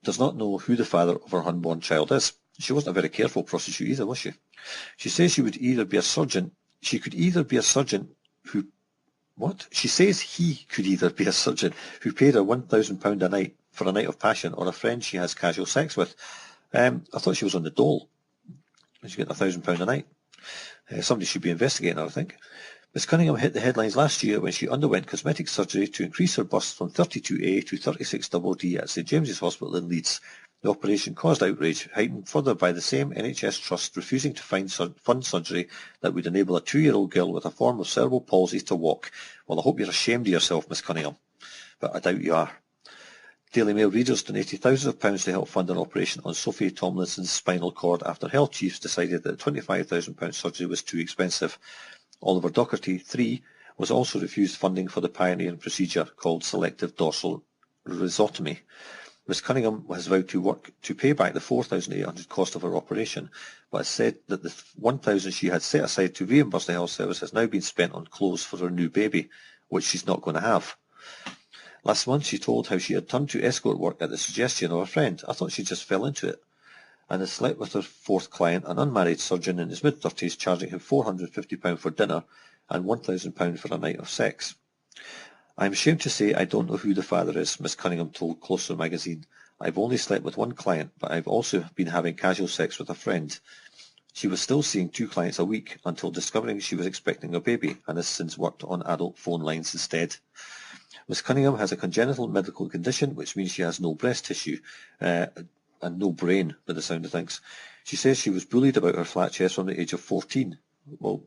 does not know who the father of her unborn child is. She wasn't a very careful prostitute either, was she? She says she could either be a surgeon who, what? She says he could either be a surgeon who paid her £1,000 a night for a night of passion, or a friend she has casual sex with. I thought she was on the dole. She get £1,000 a night. Somebody should be investigating her, I think. Miss Cunningham hit the headlines last year when she underwent cosmetic surgery to increase her bust from 32A to 36DD at St James's Hospital in Leeds. The operation caused outrage, heightened further by the same NHS trust refusing to fund surgery that would enable a 2-year-old girl with a form of cerebral palsy to walk. Well, I hope you're ashamed of yourself, Miss Cunningham, but I doubt you are. Daily Mail readers donated thousands of pounds to help fund an operation on Sophie Tomlinson's spinal cord after health chiefs decided that £25,000 surgery was too expensive. Oliver Docherty, 3, was also refused funding for the pioneering procedure called selective dorsal rhizotomy. Miss Cunningham has vowed to work to pay back the £4,800 cost of her operation, but has said that the £1,000 she had set aside to reimburse the health service has now been spent on clothes for her new baby, which she's not going to have. Last month she told how she had turned to escort work at the suggestion of a friend. I thought she just fell into it, and has slept with her fourth client, an unmarried surgeon in his mid-30s, charging him £450 for dinner and £1,000 for a night of sex. I'm ashamed to say I don't know who the father is, Miss Cunningham told Closer magazine. I've only slept with one client, but I've also been having casual sex with a friend. She was still seeing 2 clients a week until discovering she was expecting a baby, and has since worked on adult phone lines instead. Miss Cunningham has a congenital medical condition, which means she has no breast tissue and no brain, by the sound of things. She says she was bullied about her flat chest from the age of 14. Well,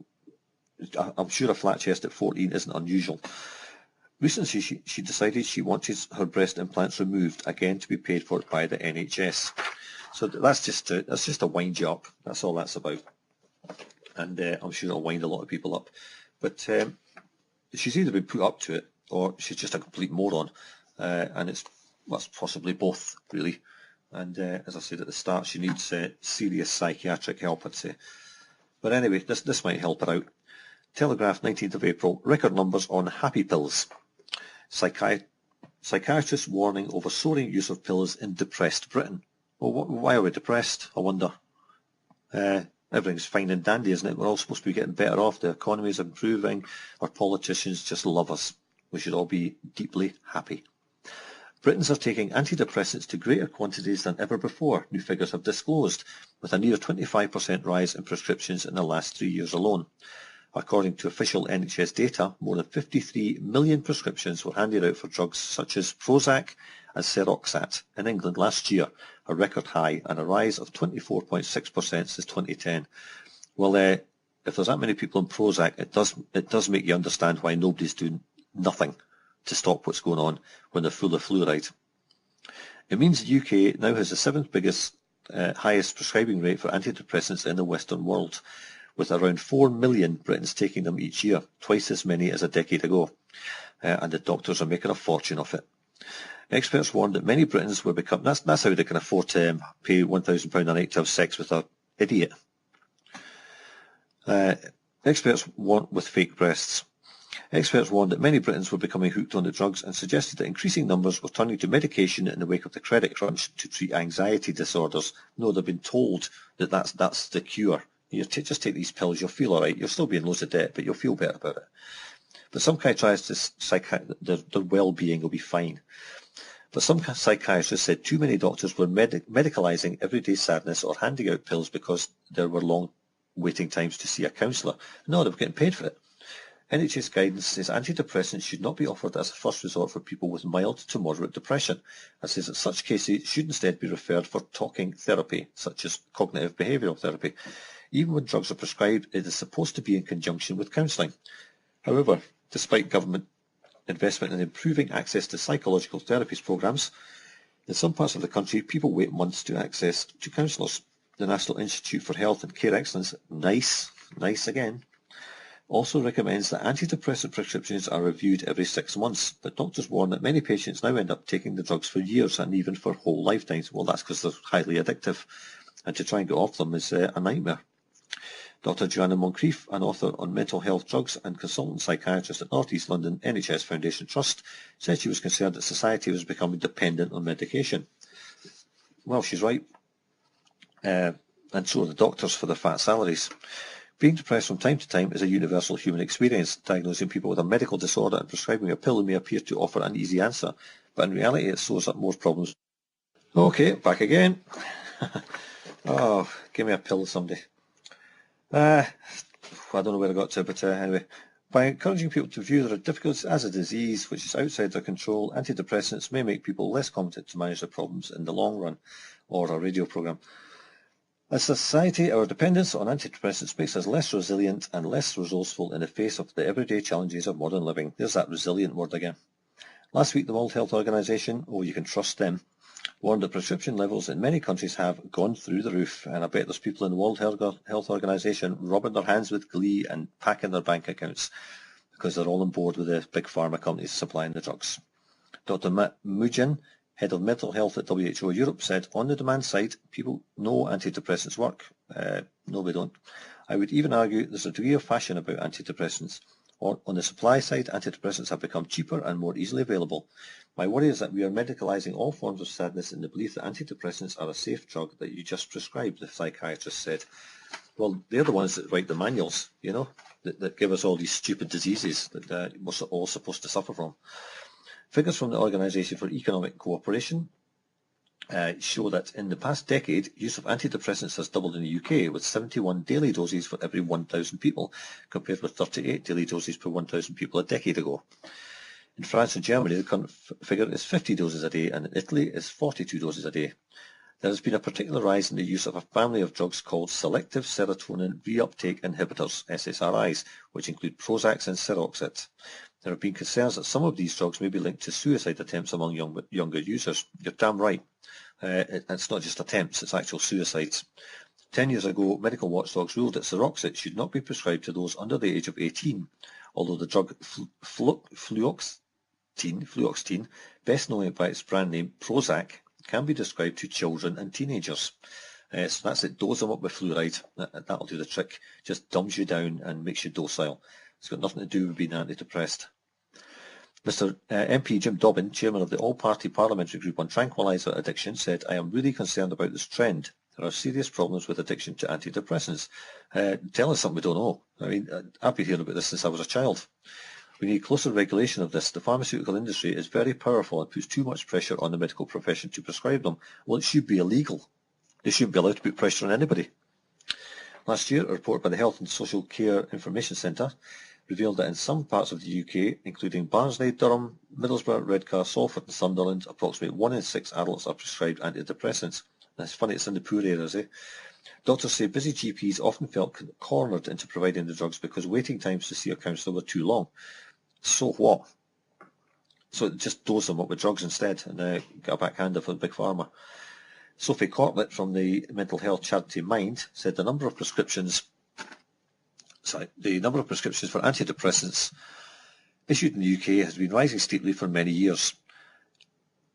I'm sure a flat chest at 14 isn't unusual. Recently, she decided she wanted her breast implants removed, again to be paid for by the NHS. So that's just to wind you up. That's all that's about. And I'm sure it'll wind a lot of people up. But she's either been put up to it, or she's just a complete moron. And it's possibly both, really. And as I said at the start, she needs serious psychiatric help, I'd say. But anyway, this might help her out. Telegraph, 19th of April, record numbers on happy pills. Psychiatrists warning over soaring use of pills in depressed Britain. Well, why are we depressed, I wonder? Everything's fine and dandy, isn't it? We're all supposed to be getting better off. The economy is improving. Our politicians just love us. We should all be deeply happy. Britons are taking antidepressants to greater quantities than ever before, new figures have disclosed, with a near 25% rise in prescriptions in the last 3 years alone. According to official NHS data, more than 53 million prescriptions were handed out for drugs such as Prozac and Seroxat in England last year, a record high, and a rise of 24.6% since 2010. Well, if there's that many people on Prozac, it does make you understand why nobody's doing nothing to stop what's going on when they're full of fluoride. It means the UK now has the 7th biggest, highest prescribing rate for antidepressants in the Western world, with around 4 million Britons taking them each year, twice as many as a decade ago. And the doctors are making a fortune off it. Experts warned that many Britons will become... That's how they can afford to pay £1,000 a night to have sex with an idiot. Experts warned with fake breasts. Experts warned that many Britons were becoming hooked on the drugs and suggested that increasing numbers were turning to medication in the wake of the credit crunch to treat anxiety disorders. No, they've been told that that's the cure. Just take these pills, you'll feel all right. You'll still be in loads of debt, but you'll feel better about it. But some psychiatrists, their well-being will be fine. But some psychiatrists said too many doctors were medicalising everyday sadness or handing out pills because there were long waiting times to see a counsellor. No, they were getting paid for it. NHS guidance says antidepressants should not be offered as a first resort for people with mild to moderate depression, and says that such cases should instead be referred for talking therapy, such as cognitive behavioural therapy. Even when drugs are prescribed, it is supposed to be in conjunction with counselling. However, despite government investment in improving access to psychological therapies programmes, in some parts of the country, people wait months to access to counsellors. The National Institute for Health and Care Excellence, nice again, also recommends that antidepressant prescriptions are reviewed every 6 months, but doctors warn that many patients now end up taking the drugs for years and even for whole lifetimes. Well, that's because they're highly addictive, and to try and get off them is a nightmare. Dr. Joanna Moncrief, an author on mental health drugs and consultant psychiatrist at North East London NHS Foundation Trust, said she was concerned that society was becoming dependent on medication. Well, she's right, and so are the doctors for their fat salaries. Being depressed from time to time is a universal human experience. Diagnosing people with a medical disorder and prescribing a pill may appear to offer an easy answer, but in reality it throws up more problems. Okay, back again. Oh, give me a pill someday. I don't know where I got to, but anyway. By encouraging people to view their difficulties as a disease which is outside their control, antidepressants may make people less competent to manage their problems in the long run. Or a radio programme. As a society, our dependence on antidepressants makes us less resilient and less resourceful in the face of the everyday challenges of modern living. There's that resilient word again. Last week, the World Health Organization, you can trust them, warned that prescription levels in many countries have gone through the roof, and I bet there's people in the World Health Organization rubbing their hands with glee and packing their bank accounts because they're all on board with the big pharma companies supplying the drugs. Dr. Matt Mujin, head of mental health at WHO Europe, said, on the demand side, people know antidepressants work. No, they don't. I would even argue there's a degree of fashion about antidepressants. On the supply side, antidepressants have become cheaper and more easily available. My worry is that we are medicalising all forms of sadness in the belief that antidepressants are a safe drug that you just prescribe, the psychiatrist said. Well, they're the ones that write the manuals, that give us all these stupid diseases that we're all supposed to suffer from. Figures from the Organisation for Economic Cooperation show that in the past decade, use of antidepressants has doubled in the UK, with 71 daily doses for every 1,000 people, compared with 38 daily doses per 1,000 people a decade ago. In France and Germany, the current figure is 50 doses a day, and in Italy is 42 doses a day. There has been a particular rise in the use of a family of drugs called selective serotonin reuptake inhibitors, SSRIs, which include Prozac and Seroxat. There have been concerns that some of these drugs may be linked to suicide attempts among younger users. You're damn right. It's not just attempts, it's actual suicides. 10 years ago, medical watchdogs ruled that Seroxat should not be prescribed to those under the age of 18, although the drug fluoxetine, best known by its brand name Prozac, can be prescribed to children and teenagers. So that's it, dose them up with fluoride. That'll do the trick. Just dumbs you down and makes you docile. It's got nothing to do with being antidepressed. Mr. MP Jim Dobbin, chairman of the All-Party Parliamentary Group on Tranquilizer Addiction, said, I am really concerned about this trend. There are serious problems with addiction to antidepressants. Tell us something we don't know. I mean, I've been hearing about this since I was a child. We need closer regulation of this. The pharmaceutical industry is very powerful and puts too much pressure on the medical profession to prescribe them. Well, it should be illegal. They shouldn't be allowed to put pressure on anybody. Last year, a report by the Health and Social Care Information Centre revealed that in some parts of the UK, including Barnsley, Durham, Middlesbrough, Redcar, Salford and Sunderland, approximately 1 in 6 adults are prescribed antidepressants. That's funny, it's in the poor areas, eh? Doctors say busy GPs often felt cornered into providing the drugs because waiting times to see a counsellor were too long. So what? So just dose them up with drugs instead and get a backhander for the big pharma. Sophie Cortlett from the mental health charity Mind said the number of prescriptions for antidepressants issued in the UK has been rising steeply for many years.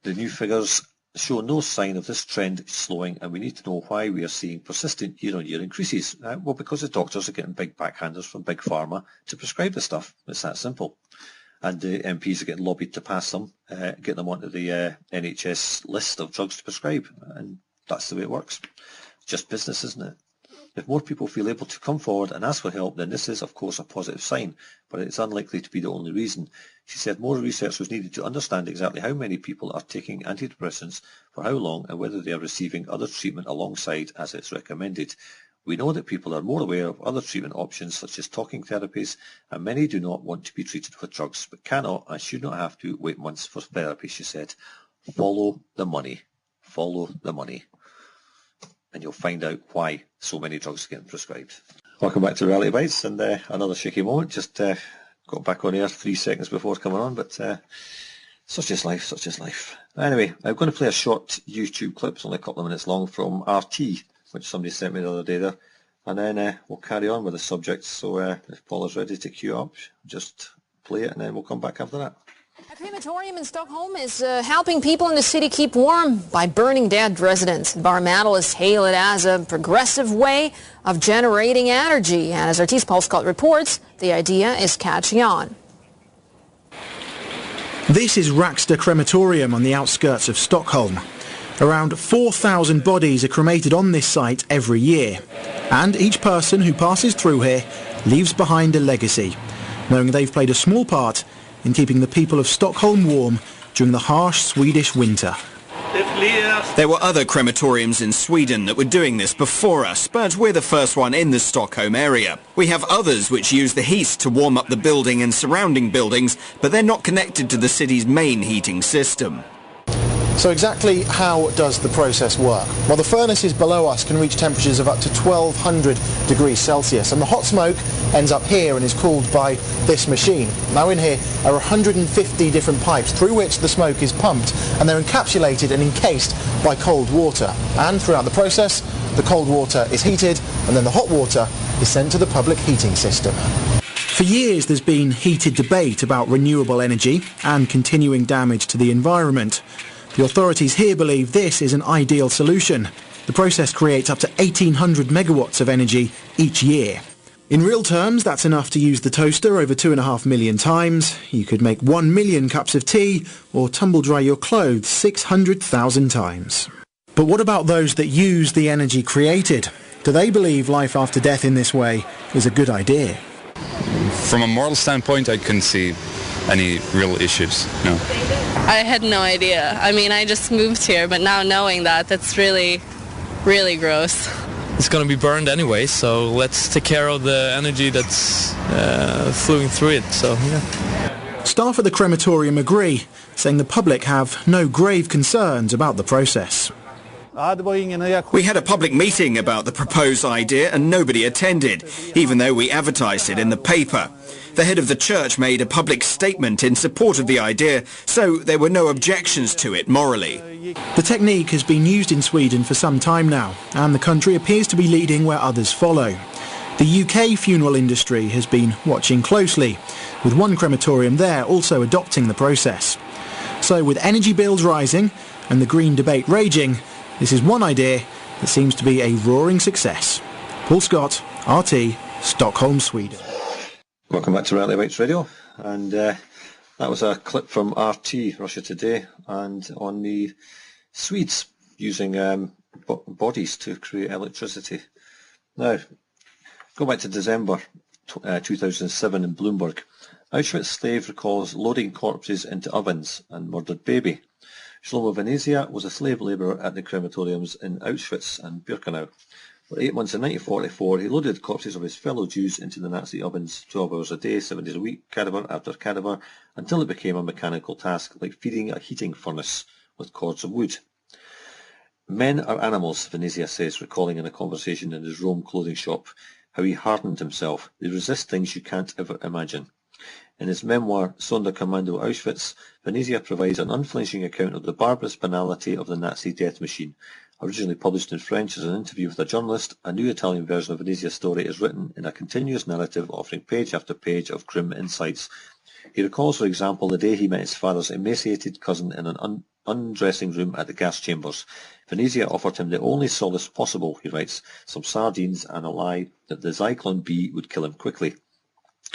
The new figures show no sign of this trend slowing, and we need to know why we are seeing persistent year-on-year increases. Well, because the doctors are getting big backhanders from Big Pharma to prescribe the stuff. It's that simple. And the MPs are getting lobbied to pass them, get them onto the NHS list of drugs to prescribe, and that's the way it works. It's just business, isn't it? If more people feel able to come forward and ask for help, then this is, of course, a positive sign, but it's unlikely to be the only reason. She said more research was needed to understand exactly how many people are taking antidepressants, for how long, and whether they are receiving other treatment alongside as it's recommended. We know that people are more aware of other treatment options such as talking therapies, and many do not want to be treated with drugs, but cannot and should not have to wait months for therapy, she said. Follow the money. Follow the money. And you'll find out why so many drugs are getting prescribed. Welcome back to Reality Bytes, and another shaky moment. Just got back on air 3 seconds before coming on, but such is life, such is life. Anyway, I'm going to play a short YouTube clip, it's only a couple of minutes long, from RT, which somebody sent me the other day there, and then we'll carry on with the subject. So if Paul is ready to queue up, just play it, and then we'll come back after that. A crematorium in Stockholm is helping people in the city keep warm by burning dead residents. Environmentalists hail it as a progressive way of generating energy. And as RT's Paul Scott reports, the idea is catching on. This is Racksta Crematorium on the outskirts of Stockholm. Around 4,000 bodies are cremated on this site every year. And each person who passes through here leaves behind a legacy, knowing they've played a small part in keeping the people of Stockholm warm during the harsh Swedish winter. There were other crematoriums in Sweden that were doing this before us, but we're the first one in the Stockholm area. We have others which use the heat to warm up the building and surrounding buildings, but they're not connected to the city's main heating system. So exactly how does the process work? Well, the furnaces below us can reach temperatures of up to 1200 degrees Celsius, and the hot smoke ends up here and is cooled by this machine. Now in here are 150 different pipes through which the smoke is pumped, and they're encapsulated and encased by cold water. And throughout the process, the cold water is heated, and then the hot water is sent to the public heating system. For years there's been heated debate about renewable energy and continuing damage to the environment. The authorities here believe this is an ideal solution. The process creates up to 1,800 megawatts of energy each year. In real terms, that's enough to use the toaster over 2.5 million times. You could make 1 million cups of tea or tumble dry your clothes 600,000 times. But what about those that use the energy created? Do they believe life after death in this way is a good idea? From a moral standpoint, I couldn't see any real issues, no. I had no idea. I mean, I just moved here, but now knowing that, that's really, really gross. It's going to be burned anyway, so let's take care of the energy that's flowing through it, so yeah. Staff at the crematorium agree, saying the public have no grave concerns about the process. We had a public meeting about the proposed idea and nobody attended, even though we advertised it in the paper. The head of the church made a public statement in support of the idea, so there were no objections to it morally. The technique has been used in Sweden for some time now, and the country appears to be leading where others follow. The UK funeral industry has been watching closely, with one crematorium there also adopting the process. So with energy bills rising and the green debate raging, this is one idea that seems to be a roaring success. Paul Scott, RT, Stockholm, Sweden. Welcome back to Reality Bytes Radio, and that was a clip from RT, Russia Today, and on the Swedes using bodies to create electricity. Now, go back to December 2007 in Bloomberg. Auschwitz slave recalls loading corpses into ovens and murdered baby. Shlomo Venezia was a slave labourer at the crematoriums in Auschwitz and Birkenau. For 8 months in 1944, he loaded the corpses of his fellow Jews into the Nazi ovens, 12 hours a day, 7 days a week, cadaver after cadaver, until it became a mechanical task, like feeding a heating furnace with cords of wood. Men are animals, Venezia says, recalling in a conversation in his Rome clothing shop how he hardened himself. They resist things you can't ever imagine. In his memoir, Sonderkommando Auschwitz, Venezia provides an unflinching account of the barbarous banality of the Nazi death machine. Originally published in French as an interview with a journalist, a new Italian version of Venezia's story is written in a continuous narrative offering page after page of grim insights. He recalls, for example, the day he met his father's emaciated cousin in an undressing room at the gas chambers. Venezia offered him the only solace possible, he writes, some sardines and a lie that the Zyklon B would kill him quickly.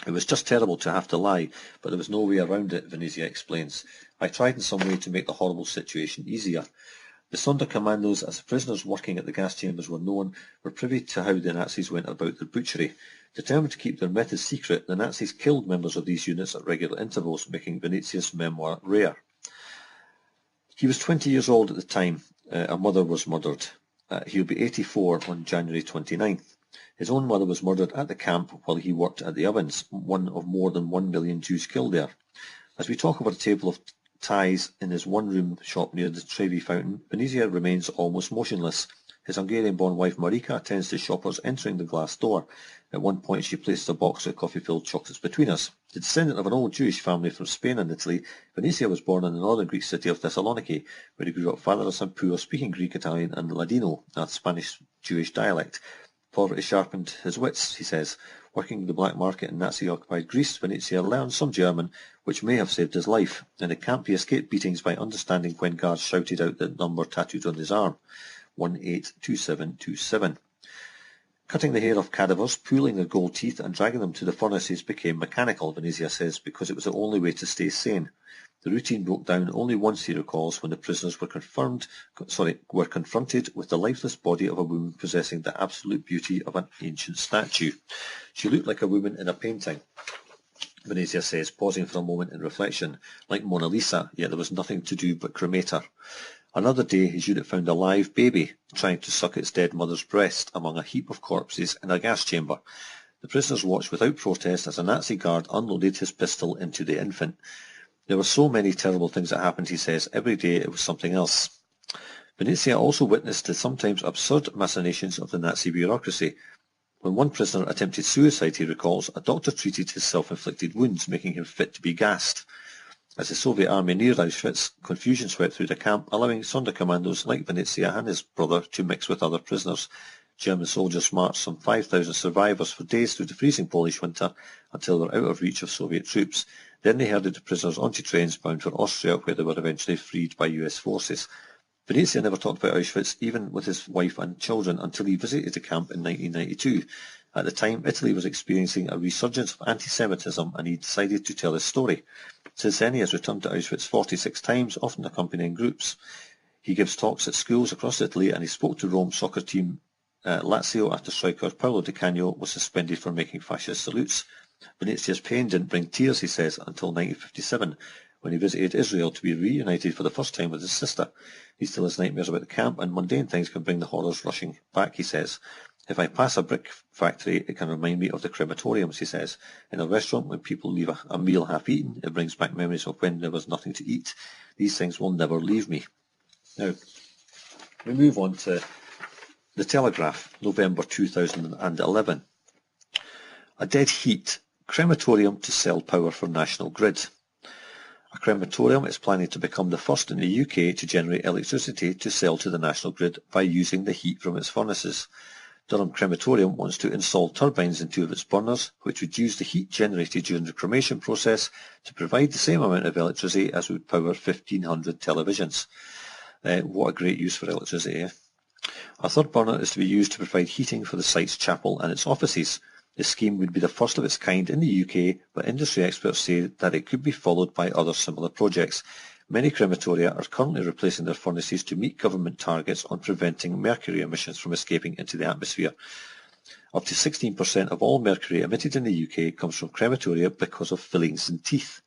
It was just terrible to have to lie, but there was no way around it, Venezia explains. I tried in some way to make the horrible situation easier. The Sonderkommandos, as the prisoners working at the gas chambers were known, were privy to how the Nazis went about their butchery. Determined to keep their methods secret, the Nazis killed members of these units at regular intervals, making Venezia's memoir rare. He was 20 years old at the time. A mother was murdered. He'll be 84 on January 29th. His own mother was murdered at the camp while he worked at the ovens, one of more than 1 million Jews killed there. As we talk about a table of ties in his one-room shop near the Trevi fountain, Venezia remains almost motionless. His Hungarian-born wife Marika attends to shoppers entering the glass door. At one point she places a box of coffee-filled chocolates between us. The descendant of an old Jewish family from Spain and Italy, Venezia was born in the northern Greek city of Thessaloniki, where he grew up fatherless and poor, speaking Greek, Italian and Ladino, a Spanish-Jewish dialect. Poverty sharpened his wits, he says. Working the black market in Nazi-occupied Greece, Venezia learned some German, which may have saved his life. In the camp he escaped beatings by understanding when guards shouted out the number tattooed on his arm, 182727. Cutting the hair off cadavers, pulling their gold teeth and dragging them to the furnaces became mechanical, Venezia says, because it was the only way to stay sane. The routine broke down only once, he recalls, when the prisoners were confronted with the lifeless body of a woman possessing the absolute beauty of an ancient statue. She looked like a woman in a painting, Venezia says, pausing for a moment in reflection, like Mona Lisa, yet there was nothing to do but cremate her. Another day his unit found a live baby trying to suck its dead mother's breast among a heap of corpses in a gas chamber. The prisoners watched without protest as a Nazi guard unloaded his pistol into the infant. There were so many terrible things that happened, he says. Every day it was something else. Venezia also witnessed the sometimes absurd machinations of the Nazi bureaucracy. When one prisoner attempted suicide, he recalls, a doctor treated his self-inflicted wounds, making him fit to be gassed. As the Soviet army neared Auschwitz, confusion swept through the camp, allowing Sonderkommandos like Venezia and his brother to mix with other prisoners. German soldiers marched some 5,000 survivors for days through the freezing Polish winter until they were out of reach of Soviet troops. Then they herded the prisoners onto trains bound for Austria, where they were eventually freed by US forces. Venezia never talked about Auschwitz, even with his wife and children, until he visited the camp in 1992. At the time, Italy was experiencing a resurgence of anti-Semitism, and he decided to tell his story. Since then, he has returned to Auschwitz 46 times, often accompanying groups. He gives talks at schools across Italy, and he spoke to Rome soccer team Lazio after striker Paolo Di Canio was suspended for making fascist salutes. Venezia's pain didn't bring tears, he says, until 1957, when he visited Israel to be reunited for the first time with his sister. He still has nightmares about the camp, and mundane things can bring the horrors rushing back, he says. If I pass a brick factory, it can remind me of the crematoriums, he says. In a restaurant, when people leave a meal half-eaten, it brings back memories of when there was nothing to eat. These things will never leave me. Now, we move on to The Telegraph, November 2011. A dead heat. Crematorium to sell power for National Grid. A crematorium is planning to become the first in the UK to generate electricity to sell to the National Grid by using the heat from its furnaces. Durham Crematorium wants to install turbines in 2 of its burners, which would use the heat generated during the cremation process to provide the same amount of electricity as would power 1,500 televisions. What a great use for electricity, eh? A third burner is to be used to provide heating for the site's chapel and its offices. This scheme would be the first of its kind in the UK, but industry experts say that it could be followed by other similar projects. Many crematoria are currently replacing their furnaces to meet government targets on preventing mercury emissions from escaping into the atmosphere. Up to 16% of all mercury emitted in the UK comes from crematoria because of fillings in teeth.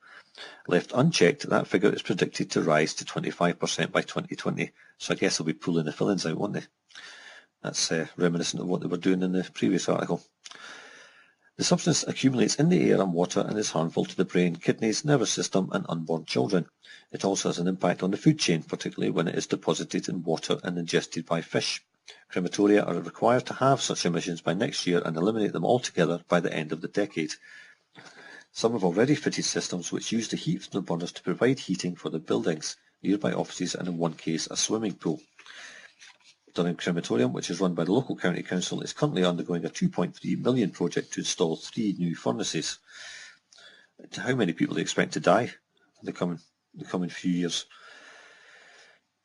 Left unchecked, that figure is predicted to rise to 25% by 2020, so I guess they'll be pulling the fillings out, won't they? That's reminiscent of what they were doing in the previous article. The substance accumulates in the air and water and is harmful to the brain, kidneys, nervous system and unborn children. It also has an impact on the food chain, particularly when it is deposited in water and ingested by fish. Crematoria are required to have such emissions by next year and eliminate them altogether by the end of the decade. Some have already fitted systems which use the heat from the burners to provide heating for the buildings, nearby offices and in one case a swimming pool. Durham Crematorium, which is run by the local county council, is currently undergoing a £2.3 million project to install 3 new furnaces. How many people do you expect to die in the coming few years?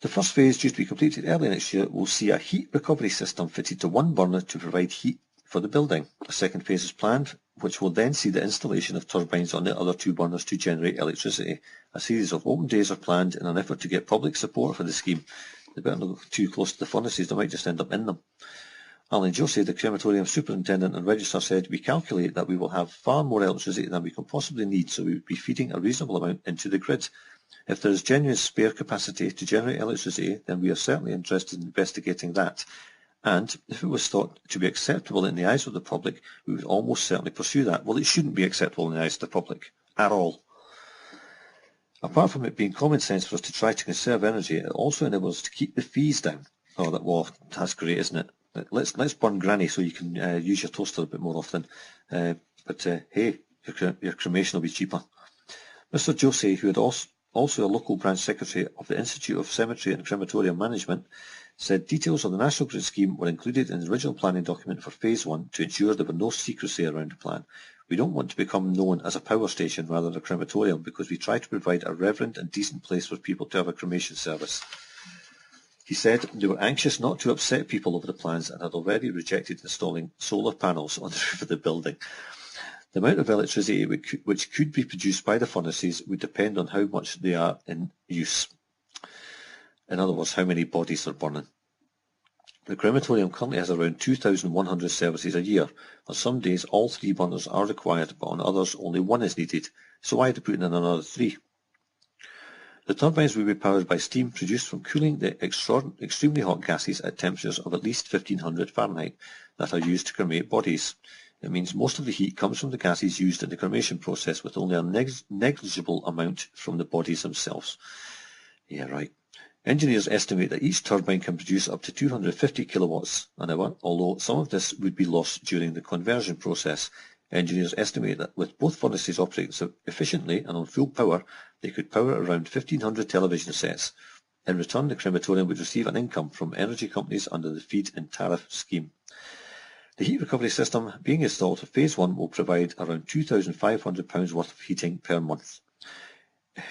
The first phase, due to be completed early next year, will see a heat recovery system fitted to one burner to provide heat for the building. A second phase is planned, which will then see the installation of turbines on the other two burners to generate electricity. A series of open days are planned in an effort to get public support for the scheme. They better not go too close to the furnaces, they might just end up in them. Alan Jose, the crematorium superintendent and registrar, said, "We calculate that we will have far more electricity than we can possibly need, so we will be feeding a reasonable amount into the grid. If there is genuine spare capacity to generate electricity, then we are certainly interested in investigating that. And if it was thought to be acceptable in the eyes of the public, we would almost certainly pursue that." Well, it shouldn't be acceptable in the eyes of the public at all. Apart from it being common sense for us to try to conserve energy, it also enables us to keep the fees down. Oh, that's great, isn't it? Let's burn granny so you can use your toaster a bit more often. But hey, your cremation will be cheaper. Mr. Jose, who had also a local branch secretary of the Institute of Cemetery and Crematorium Management, said details of the National Grid scheme were included in the original planning document for Phase 1 to ensure there were no secrecy around the plan. We don't want to become known as a power station rather than a crematorium, because we try to provide a reverent and decent place for people to have a cremation service. He said they were anxious not to upset people over the plans and had already rejected installing solar panels on the roof of the building. The amount of electricity which could be produced by the furnaces would depend on how much they are in use. In other words, how many bodies are burning. The crematorium currently has around 2,100 services a year. On some days all 3 burners are required, but on others only 1 is needed, so why are they putting in another 3? The turbines will be powered by steam produced from cooling the extremely hot gases at temperatures of at least 1500 Fahrenheit that are used to cremate bodies. It means most of the heat comes from the gases used in the cremation process, with only a negligible amount from the bodies themselves. Yeah, right. Engineers estimate that each turbine can produce up to 250 kilowatts an hour, although some of this would be lost during the conversion process. Engineers estimate that with both furnaces operating efficiently and on full power, they could power around 1,500 television sets. In return, the crematorium would receive an income from energy companies under the feed-in tariff scheme. The heat recovery system being installed for Phase 1 will provide around £2,500 worth of heating per month.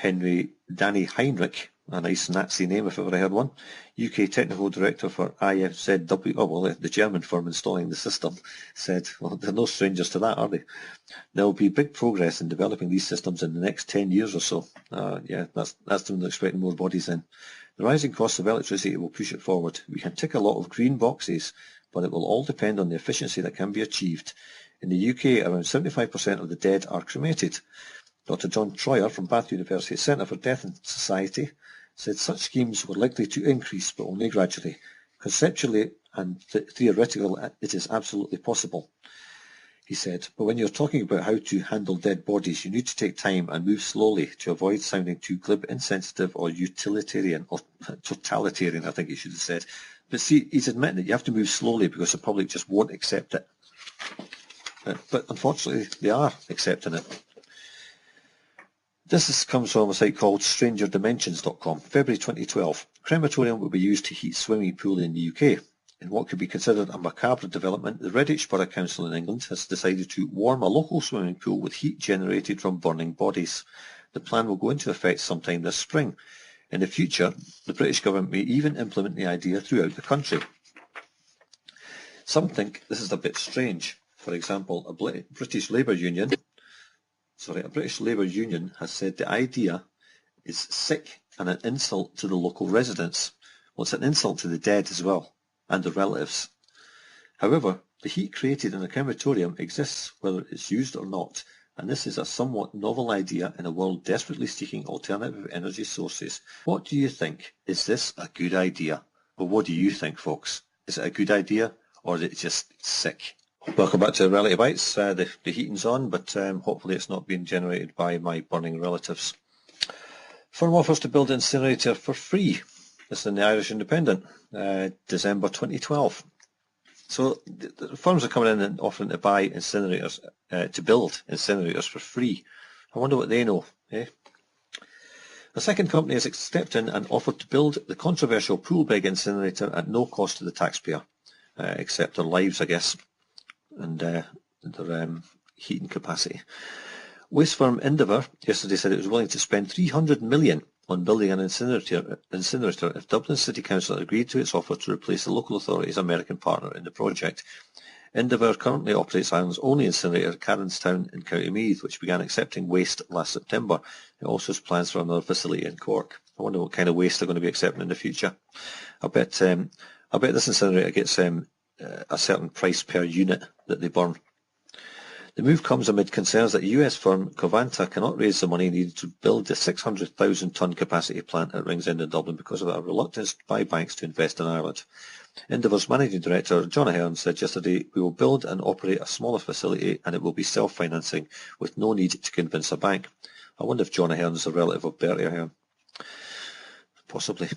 Danny Heinrich, a nice Nazi name if ever I heard one, UK Technical Director for IFZW, the German firm installing the system, said, well, they're no strangers to that, are they? There will be big progress in developing these systems in the next 10 years or so. Yeah, that's when they're expecting more bodies in. The rising cost of electricity will push it forward. We can tick a lot of green boxes, but it will all depend on the efficiency that can be achieved. In the UK, around 75% of the dead are cremated. Dr. John Troyer from Bath University Centre for Death and Society said such schemes were likely to increase, but only gradually. Conceptually and theoretically, it is absolutely possible. He said, but when you're talking about how to handle dead bodies, you need to take time and move slowly to avoid sounding too glib, insensitive, or utilitarian, or totalitarian, I think he should have said. But see, he's admitting that you have to move slowly because the public just won't accept it. But unfortunately, they are accepting it. This comes from a site called strangerdimensions.com, February 2012. Crematorium will be used to heat swimming pool in the UK. In what could be considered a macabre development, the Redditch Borough Council in England has decided to warm a local swimming pool with heat generated from burning bodies. The plan will go into effect sometime this spring. In the future, the British government may even implement the idea throughout the country. Some think this is a bit strange. For example, a British Labour Union has said the idea is sick and an insult to the local residents. Well, it's an insult to the dead as well, and the relatives. However, the heat created in a crematorium exists whether it's used or not, and this is a somewhat novel idea in a world desperately seeking alternative energy sources. What do you think? Is this a good idea? Well, what do you think, folks? Is it a good idea, or is it just sick? Welcome back to Reality Bytes. The heating's on, but hopefully it's not being generated by my burning relatives. Firm offers to build an incinerator for free. This is in the Irish Independent, December 2012. So the firms are coming in and offering to buy incinerators, to build incinerators for free. I wonder what they know, eh? A second company has stepped in and offered to build the controversial Poolbeg incinerator at no cost to the taxpayer, except their lives, I guess, and their heating capacity. Waste firm Endeavour yesterday said it was willing to spend $300 million on building an incinerator if Dublin City Council agreed to its offer to replace the local authority's American partner in the project. Endeavour currently operates Ireland's only incinerator at Carranstown in County Meath, which began accepting waste last September. It also has plans for another facility in Cork. I wonder what kind of waste they're going to be accepting in the future. I bet this incinerator gets a certain price per unit that they burn. The move comes amid concerns that US firm Covanta cannot raise the money needed to build the 600,000-tonne capacity plant at Ringsend in Dublin because of a reluctance by banks to invest in Ireland. Endeavour's managing director, John Ahern, said yesterday, "We will build and operate a smaller facility and it will be self-financing with no need to convince a bank." I wonder if John Ahern is a relative of Bertie Ahern. Possibly.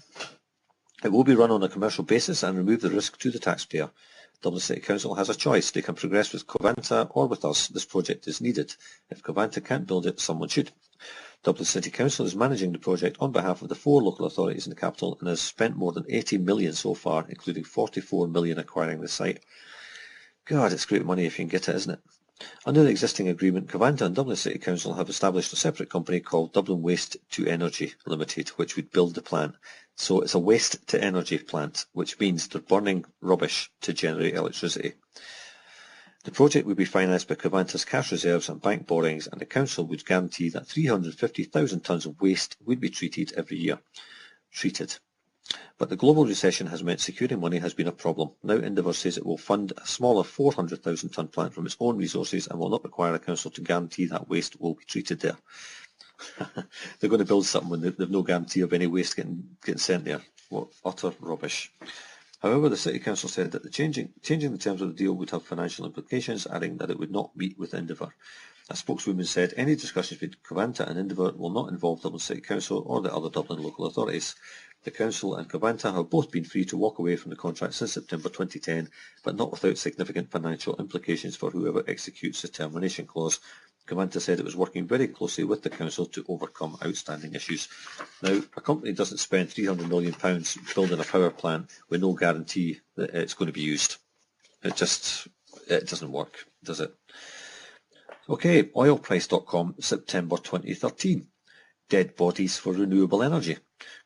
It will be run on a commercial basis and remove the risk to the taxpayer. Dublin City Council has a choice. They can progress with Covanta or with us. This project is needed. If Covanta can't build it, someone should. Dublin City Council is managing the project on behalf of the 4 local authorities in the capital and has spent more than 80 million so far, including 44 million acquiring the site. God, it's great money if you can get it, isn't it? Under the existing agreement, Covanta and Dublin City Council have established a separate company called Dublin Waste to Energy Limited, which would build the plant. So it's a waste to energy plant, which means they're burning rubbish to generate electricity. The project would be financed by Covanta's cash reserves and bank borrowings, and the council would guarantee that 350,000 tonnes of waste would be treated every year. But the global recession has meant securing money has been a problem. Now Endeavour says it will fund a smaller 400,000 tonne plant from its own resources and will not require a council to guarantee that waste will be treated there. They're going to build something when they've no guarantee of any waste getting sent there. What utter rubbish. However, the City Council said that changing the terms of the deal would have financial implications, adding that it would not meet with Endeavour. A spokeswoman said any discussions between Covanta and Endeavour will not involve Dublin City Council or the other Dublin local authorities. The Council and Covanta have both been free to walk away from the contract since September 2010, but not without significant financial implications for whoever executes the termination clause. Covanta said it was working very closely with the Council to overcome outstanding issues. Now, a company doesn't spend £300 million building a power plant with no guarantee that it's going to be used. It doesn't work, does it? Okay, oilprice.com, September 2013. Dead bodies for renewable energy.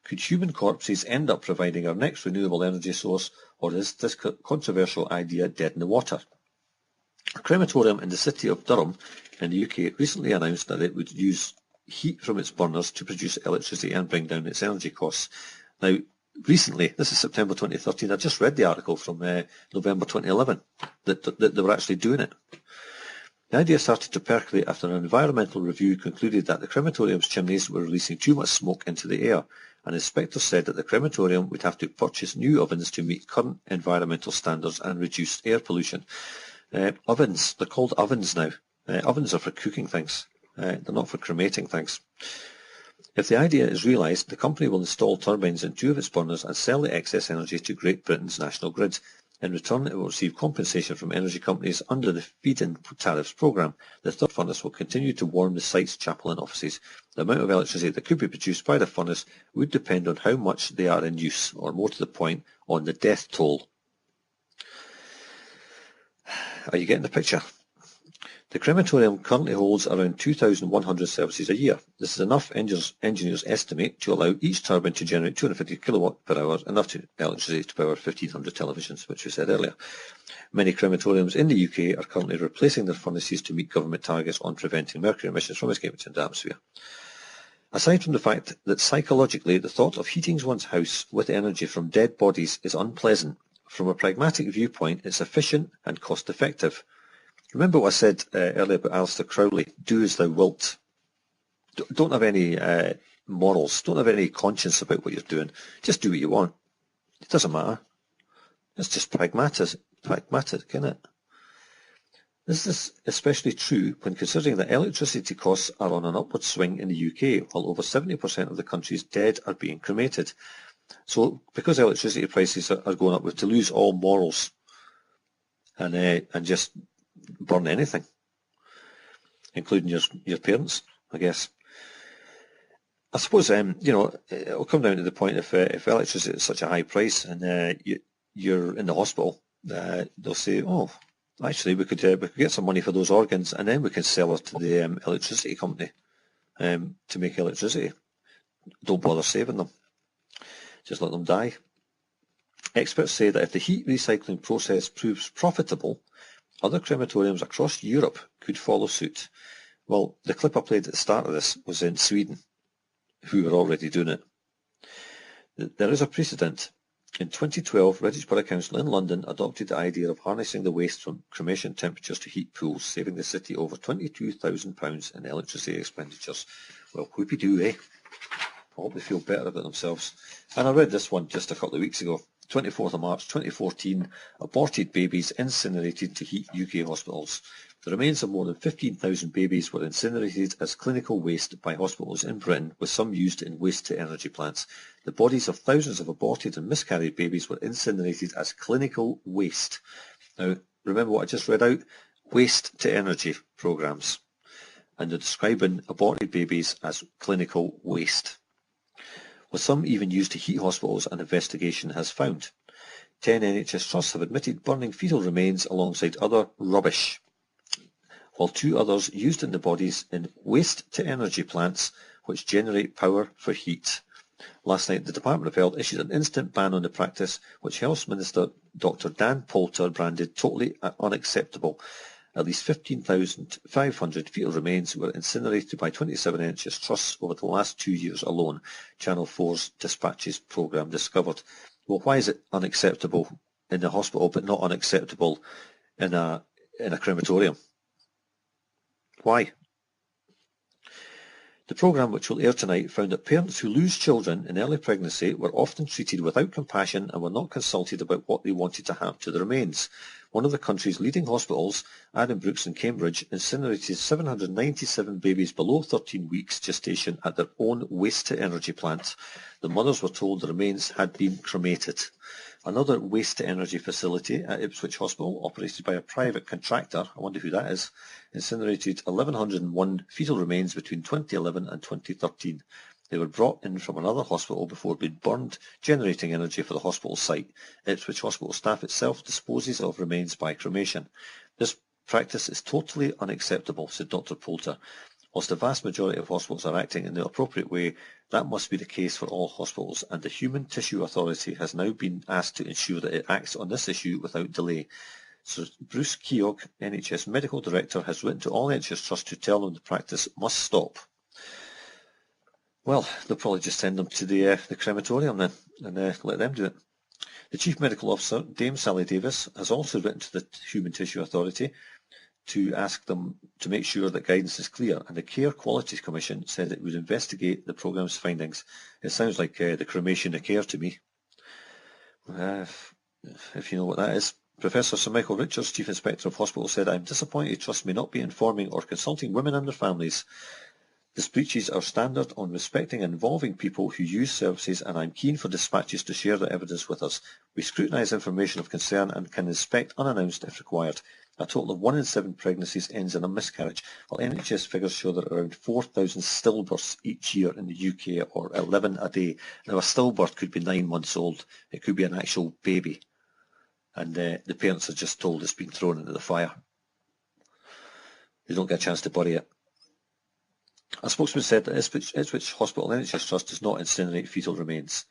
Could human corpses end up providing our next renewable energy source, or is this controversial idea dead in the water? A crematorium in the city of Durham in the UK recently announced that it would use heat from its burners to produce electricity and bring down its energy costs. Now, recently, this is September 2013, I just read the article from November 2011 that they were actually doing it. The idea started to percolate after an environmental review concluded that the crematorium's chimneys were releasing too much smoke into the air, and inspectors said that the crematorium would have to purchase new ovens to meet current environmental standards and reduce air pollution. Ovens, they're called ovens now. Ovens are for cooking things. They're not for cremating things. If the idea is realised, the company will install turbines in 2 of its burners and sell the excess energy to Great Britain's national grid. In return, it will receive compensation from energy companies under the feed-in tariffs programme. The third furnace will continue to warm the site's chapel and offices. The amount of electricity that could be produced by the furnace would depend on how much they are in use, or more to the point, on the death toll. Are you getting the picture? The crematorium currently holds around 2,100 services a year. This is enough, engineers estimate, to allow each turbine to generate 250 kilowatt per hour, enough electricity to power 1,500 televisions, which we said earlier. Many crematoriums in the UK are currently replacing their furnaces to meet government targets on preventing mercury emissions from escaping into the atmosphere. Aside from the fact that psychologically the thought of heating one's house with energy from dead bodies is unpleasant, from a pragmatic viewpoint it's efficient and cost-effective. Remember what I said earlier about Alistair Crowley, do as thou wilt. Don't have any morals, don't have any conscience about what you're doing. Just do what you want. It doesn't matter. It's just pragmatic, isn't it? This is especially true when considering that electricity costs are on an upward swing in the UK, while over 70% of the country's dead are being cremated. So because electricity prices are going up, we have to lose all morals and just burn anything, including your parents, I guess. I suppose it'll come down to the point if electricity is such a high price and you're in the hospital, they'll say, oh, actually we could get some money for those organs and then we can sell it to the electricity company to make electricity. don't bother saving them. Just let them die. Experts say that if the heat recycling process proves profitable, other crematoriums across Europe could follow suit. Well, the clip I played at the start of this was in Sweden, who are already doing it. There is a precedent. In 2012, Redditch Borough Council in London adopted the idea of harnessing the waste from cremation temperatures to heat pools, saving the city over £22,000 in electricity expenditures. Well, whoopie-doo, eh? I hope they feel better about themselves. And I read this one just a couple of weeks ago. 24th of March 2014, aborted babies incinerated to heat UK hospitals. The remains of more than 15,000 babies were incinerated as clinical waste by hospitals in Britain, with some used in waste-to-energy plants. The bodies of thousands of aborted and miscarried babies were incinerated as clinical waste. Now, remember what I just read out? Waste-to-energy programmes. And they're describing aborted babies as clinical waste, with some even used to heat hospitals, an investigation has found. 10 NHS trusts have admitted burning fetal remains alongside other rubbish, while 2 others used in the bodies in waste-to-energy plants which generate power for heat. Last night, the Department of Health issued an instant ban on the practice, which Health Minister Dr Dan Poulter branded totally unacceptable. At least 15,500 fetal remains were incinerated by 27 NHS trusts over the last 2 years alone, Channel 4's Dispatches programme discovered. Well, why is it unacceptable in the hospital but not unacceptable in a crematorium? Why? The programme, which will air tonight, found that parents who lose children in early pregnancy were often treated without compassion and were not consulted about what they wanted to happen to the remains. One of the country's leading hospitals, Addenbrooke's in Cambridge, incinerated 797 babies below 13 weeks gestation at their own waste-to-energy plant. The mothers were told the remains had been cremated. Another waste-to-energy facility at Ipswich Hospital, operated by a private contractor, I wonder who that is, incinerated 1,101 fetal remains between 2011 and 2013. They were brought in from another hospital before being burned, generating energy for the hospital site. Ipswich Hospital staff itself disposes of remains by cremation. This practice is totally unacceptable, said Dr. Poulter. Whilst the vast majority of hospitals are acting in the appropriate way, that must be the case for all hospitals, and the Human Tissue Authority has now been asked to ensure that it acts on this issue without delay. Sir Bruce Keogh, NHS Medical Director, has written to all NHS trusts to tell them the practice must stop. Well, they'll probably just send them to the crematorium then, and let them do it. The Chief Medical Officer, Dame Sally Davis, has also written to the Human Tissue Authority to ask them to make sure that guidance is clear, and the Care Quality Commission said it would investigate the programme's findings. It sounds like the cremation of care to me, if you know what that is. Professor Sir Michael Richards, Chief Inspector of Hospitals, said, "I'm disappointed trusts may not be informing or consulting women and their families. This breaches our standard on respecting and involving people who use services, and I'm keen for dispatches to share the evidence with us. We scrutinise information of concern and can inspect unannounced if required. A total of 1 in 7 pregnancies ends in a miscarriage, while NHS figures show that around 4,000 stillbirths each year in the UK, or 11 a day. Now, a stillbirth could be 9 months old. It could be an actual baby. And the parents are just told it's been thrown into the fire. They don't get a chance to bury it. A spokesman said that Ipswich Hospital NHS Trust does not incinerate fetal remains.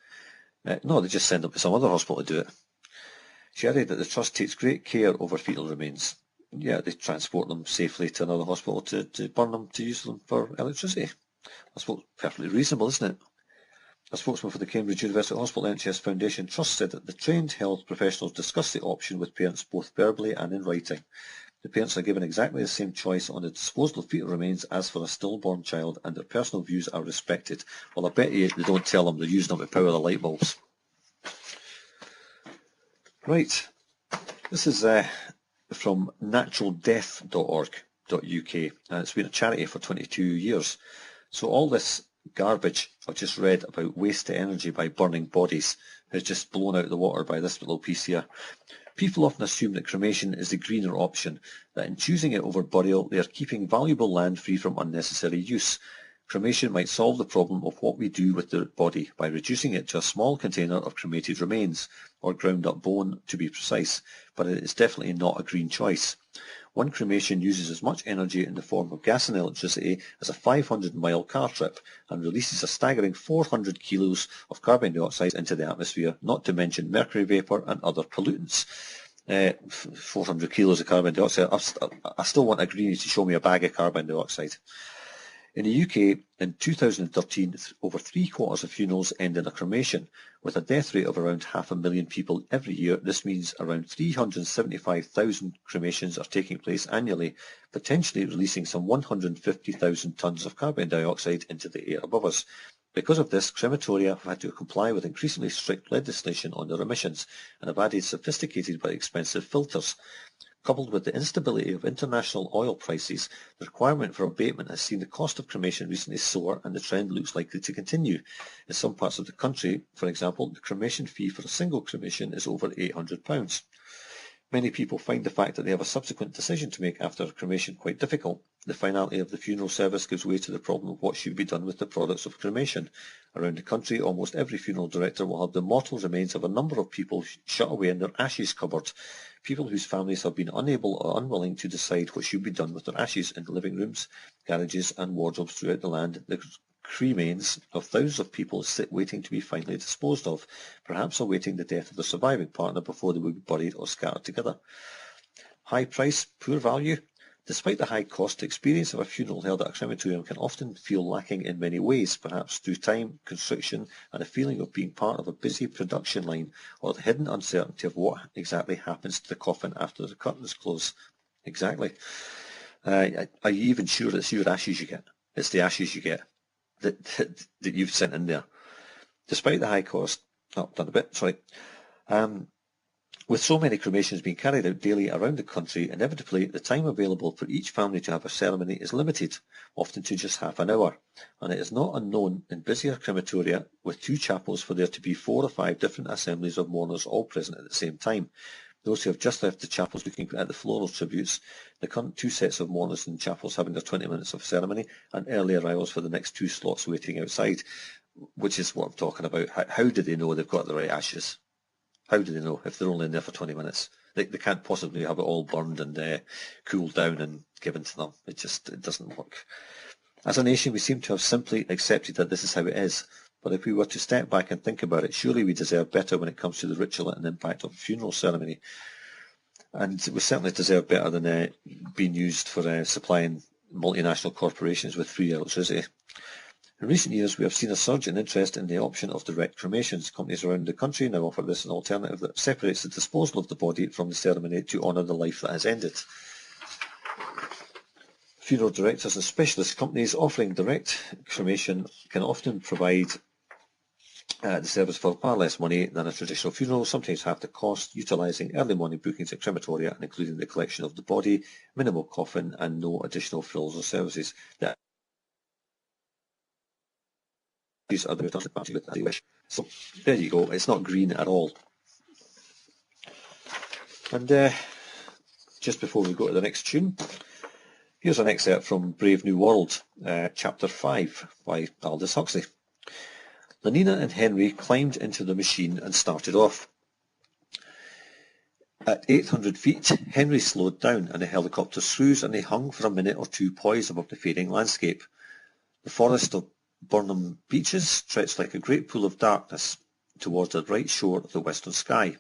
No, they just send them to some other hospital to do it. She added that the Trust takes great care over fetal remains. Yeah, they transport them safely to another hospital to burn them, to use them for electricity. That's perfectly reasonable, isn't it? A spokesman for the Cambridge University Hospital NHS Foundation Trust said that the trained health professionals discussed the option with parents both verbally and in writing. The parents are given exactly the same choice on the disposal of fetal remains as for a stillborn child, and their personal views are respected. Well, I bet you they don't tell them they're using them to power the light bulbs. Right, this is from naturaldeath.org.uk, and it's been a charity for 22 years. So all this garbage I've just read about waste to energy by burning bodies is just blown out of the water by this little piece here. People often assume that cremation is the greener option, that in choosing it over burial they are keeping valuable land free from unnecessary use. Cremation might solve the problem of what we do with the body by reducing it to a small container of cremated remains, or ground up bone to be precise, but it is definitely not a green choice. One cremation uses as much energy in the form of gas and electricity as a 500-mile car trip and releases a staggering 400 kilos of carbon dioxide into the atmosphere, not to mention mercury vapour and other pollutants. 400 kilos of carbon dioxide. I still want a greenie to show me a bag of carbon dioxide. In the UK, in 2013, over 3/4 of funerals end in a cremation. With a death rate of around 500,000 people every year, this means around 375,000 cremations are taking place annually, potentially releasing some 150,000 tonnes of carbon dioxide into the air above us. Because of this, crematoria have had to comply with increasingly strict legislation on their emissions and have added sophisticated but expensive filters. Coupled with the instability of international oil prices, the requirement for abatement has seen the cost of cremation recently soar, and the trend looks likely to continue. In some parts of the country, for example, the cremation fee for a single cremation is over £800. Many people find the fact that they have a subsequent decision to make after a cremation quite difficult. The finality of the funeral service gives way to the problem of what should be done with the products of cremation. Around the country, almost every funeral director will have the mortal remains of a number of people shut away in their ashes cupboard. People whose families have been unable or unwilling to decide what should be done with their ashes in living rooms, garages and wardrobes throughout the land. The cremains of thousands of people sit waiting to be finally disposed of, perhaps awaiting the death of their surviving partner before they will be buried or scattered together. High price, poor value. Despite the high cost, the experience of a funeral held at a crematorium can often feel lacking in many ways, perhaps through time, constriction, and a feeling of being part of a busy production line, or the hidden uncertainty of what exactly happens to the coffin after the curtains close. Exactly. Are you even sure it's your ashes you get? It's the ashes you get that you've sent in there. Despite the high cost, with so many cremations being carried out daily around the country, inevitably the time available for each family to have a ceremony is limited, often to just half an hour, and it is not unknown in busier crematoria with 2 chapels for there to be 4 or 5 different assemblies of mourners all present at the same time. Those who have just left the chapels looking at the floral tributes, the current 2 sets of mourners in chapels having their 20 minutes of ceremony, and early arrivals for the next 2 slots waiting outside, which is what I'm talking about. How do they know they've got the right ashes? How do they know if they're only in there for 20 minutes? They can't possibly have it all burned and cooled down and given to them. It doesn't work. As a nation, we seem to have simply accepted that this is how it is. But if we were to step back and think about it, surely we deserve better when it comes to the ritual and impact of a funeral ceremony. And we certainly deserve better than being used for supplying multinational corporations with free electricity. In recent years, we have seen a surge in interest in the option of direct cremations. Companies around the country now offer this an alternative that separates the disposal of the body from the ceremony to honour the life that has ended. Funeral directors and specialist companies offering direct cremation can often provide the service for far less money than a traditional funeral, sometimes half the cost, utilising early morning bookings at crematoria and including the collection of the body, minimal coffin and no additional frills or services. These are the party with they wish. So there you go. It's not green at all. And just before we go to the next tune, here's an excerpt from Brave New World, Chapter 5 by Aldous Huxley. Lenina and Henry climbed into the machine and started off. At 800 feet, Henry slowed down and the helicopter cruised, and they hung for a minute or two poised above the fading landscape. The forest of Burnham Beaches stretched like a great pool of darkness towards the bright shore of the western sky.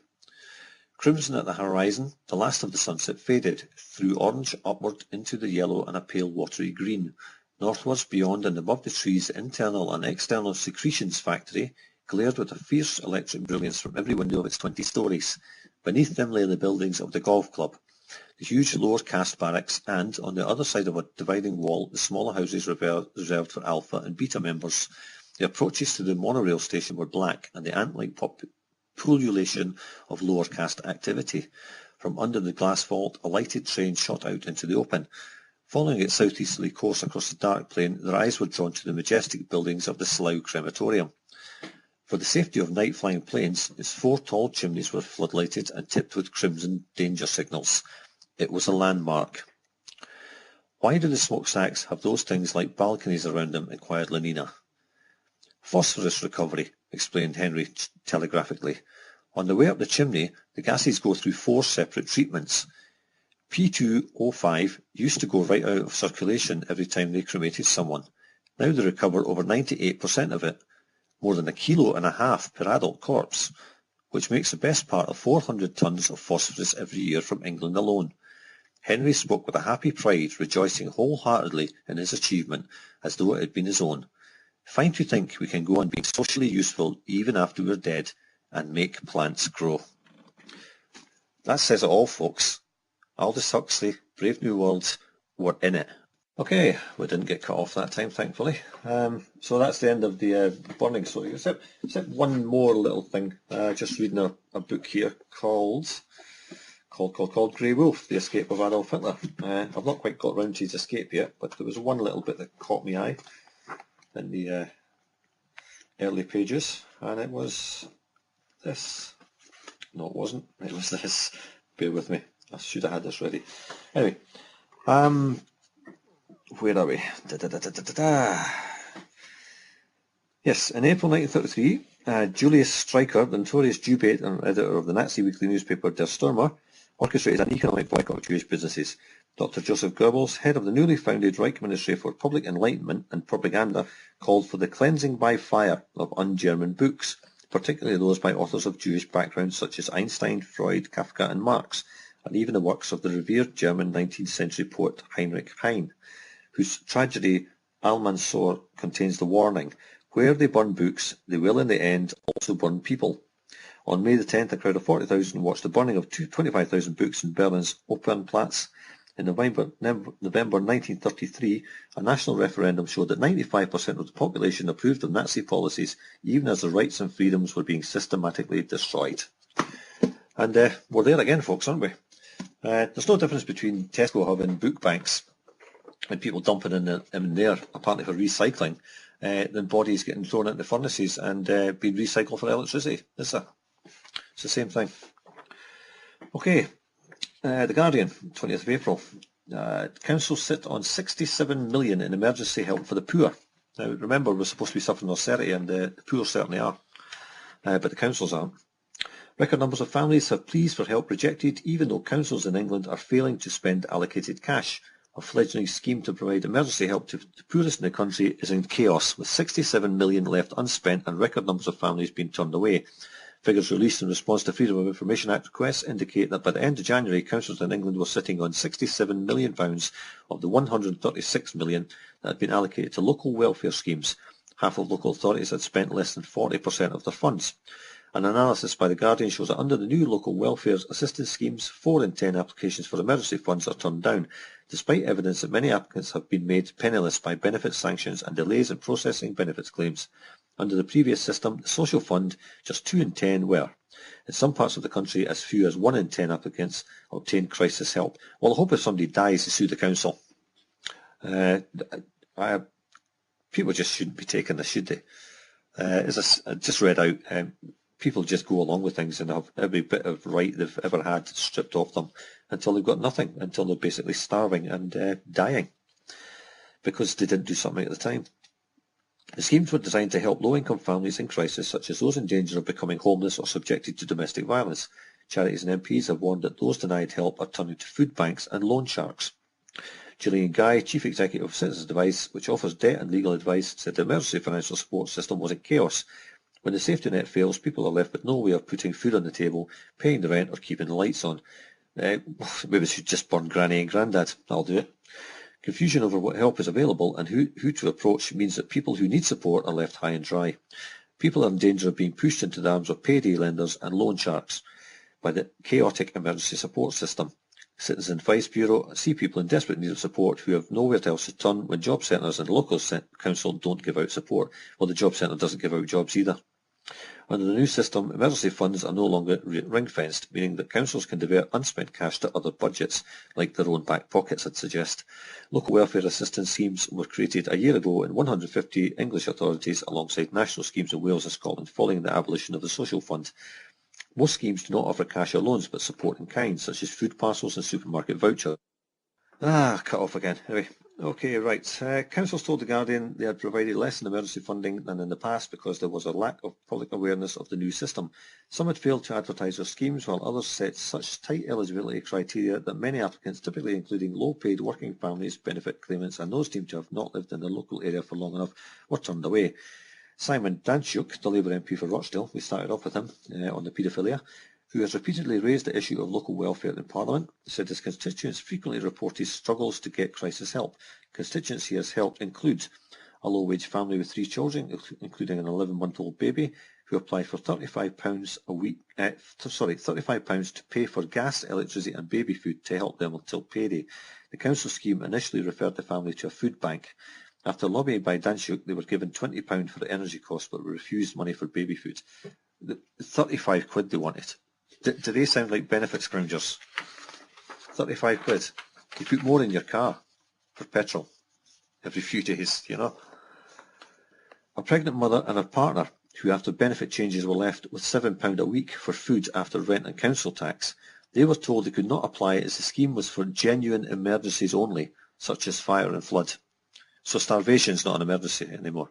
Crimson at the horizon, the last of the sunset faded, through orange upward into the yellow and a pale watery green. Northwards, beyond and above the trees, the internal and external secretions factory glared with a fierce electric brilliance from every window of its 20 stories. Beneath them lay the buildings of the golf club, the huge lower caste barracks, and, on the other side of a dividing wall, the smaller houses reserved for Alpha and Beta members. The approaches to the monorail station were black, and the ant-like pullulation of lower caste activity. From under the glass vault, a lighted train shot out into the open. Following its southeasterly course across the dark plain, their eyes were drawn to the majestic buildings of the Slough Crematorium. For the safety of night-flying planes, its 4 tall chimneys were floodlighted and tipped with crimson danger signals. It was a landmark. Why do the smokestacks have those things like balconies around them? Inquired Lenina. Phosphorus recovery, explained Henry telegraphically. On the way up the chimney, the gases go through 4 separate treatments. P2O5 used to go right out of circulation every time they cremated someone. Now they recover over 98% of it, more than 1.5 kilos per adult corpse, which makes the best part of 400 tons of phosphorus every year from England alone. Henry spoke with a happy pride, rejoicing wholeheartedly in his achievement as though it had been his own. Fine to think we can go on being socially useful even after we're dead and make plants grow. That says it all, folks. Aldous Huxley, Brave New World, were in it. Okay, we didn't get cut off that time, thankfully. So that's the end of the burning story, except one more little thing. Just reading a book here called Grey Wolf, The Escape of Adolf Hitler. I've not quite got round to his escape yet, but there was one little bit that caught my eye in the early pages, and it was this. No, it wasn't. It was this. Bear with me. I should have had this ready. Anyway, where are we? Yes, in April 1933, Julius Streicher, the notorious Jew bait and editor of the Nazi weekly newspaper Der Stürmer, orchestrated an economic boycott of Jewish businesses. Dr. Joseph Goebbels, head of the newly founded Reich Ministry for Public Enlightenment and Propaganda, called for the cleansing by fire of un-German books, particularly those by authors of Jewish backgrounds such as Einstein, Freud, Kafka and Marx, and even the works of the revered German 19th century poet Heinrich Heine, whose tragedy Almansor contains the warning, "Where they burn books, they will in the end also burn people." On May the 10th, a crowd of 40,000 watched the burning of 25,000 books in Berlin's Opernplatz. In November 1933, a national referendum showed that 95% of the population approved of Nazi policies, even as their rights and freedoms were being systematically destroyed. And we're there again, folks, aren't we? There's no difference between Tesco having book banks and people dumping in there, apparently for recycling, than bodies getting thrown into furnaces and being recycled for electricity, is there? It's the same thing. Okay, The Guardian, 20th of April. Councils sit on 67 million in emergency help for the poor. Now, remember, we're supposed to be suffering austerity, and the poor certainly are, but the councils aren't. Record numbers of families have pleas for help rejected, even though councils in England are failing to spend allocated cash. A fledgling scheme to provide emergency help to the poorest in the country is in chaos, with 67 million left unspent and record numbers of families being turned away. Figures released in response to Freedom of Information Act requests indicate that by the end of January, councils in England were sitting on £67 million of the £136 million that had been allocated to local welfare schemes. Half of local authorities had spent less than 40% of their funds. An analysis by The Guardian shows that under the new local welfare assistance schemes, 4 in 10 applications for emergency funds are turned down, despite evidence that many applicants have been made penniless by benefit sanctions and delays in processing benefits claims. Under the previous system, the social fund, just 2 in 10 were. In some parts of the country, as few as 1 in 10 applicants obtained crisis help. Well, I hope if somebody dies, they sue the council. People just shouldn't be taking this, should they? As I just read out, people just go along with things and have every bit of right they've ever had stripped off them until they've got nothing, until they're basically starving and dying because they didn't do something at the time. The schemes were designed to help low-income families in crisis, such as those in danger of becoming homeless or subjected to domestic violence. Charities and MPs have warned that those denied help are turning to food banks and loan sharks. Gillian Guy, Chief Executive of Citizens Advice, which offers debt and legal advice, said the emergency financial support system was in chaos. When the safety net fails, people are left with no way of putting food on the table, paying the rent or keeping the lights on. Maybe they should just burn Granny and Grandad. I'll do it. Confusion over what help is available and who to approach means that people who need support are left high and dry. People are in danger of being pushed into the arms of payday lenders and loan sharks by the chaotic emergency support system. Citizen Advice Bureau see people in desperate need of support who have nowhere else to turn when job centres and the local council don't give out support. Well, the job centre doesn't give out jobs either. Under the new system, emergency funds are no longer ring-fenced, meaning that councils can divert unspent cash to other budgets, like their own back pockets, I'd suggest. Local welfare assistance schemes were created a year ago in 150 English authorities alongside national schemes in Wales and Scotland following the abolition of the social fund. Most schemes do not offer cash or loans, but support in kind, such as food parcels and supermarket vouchers. Cut off again. Anyway, okay, right. Councils told The Guardian they had provided less in emergency funding than in the past because there was a lack of public awareness of the new system. Some had failed to advertise their schemes, while others set such tight eligibility criteria that many applicants, typically including low-paid working families, benefit claimants, and those deemed to have not lived in the local area for long enough, were turned away. Simon Danczuk, the Labour MP for Rochdale, we started off with him on the paedophilia, who has repeatedly raised the issue of local welfare in Parliament, said his constituents frequently reported struggles to get crisis help. Constituents he has helped include a low-wage family with 3 children, including an 11-month-old baby, who applied for £35 a week, £35 to pay for gas, electricity and baby food to help them until payday. The council scheme initially referred the family to a food bank. After lobbying by Danczuk, they were given £20 for the energy costs, but were refused money for baby food. The 35 quid they wanted. Do they sound like benefit scroungers? 35 quid. You put more in your car for petrol every few days, you know. A pregnant mother and her partner, who after benefit changes were left with £7 a week for food after rent and council tax, they were told they could not apply as the scheme was for genuine emergencies only, such as fire and flood. So starvation is not an emergency anymore.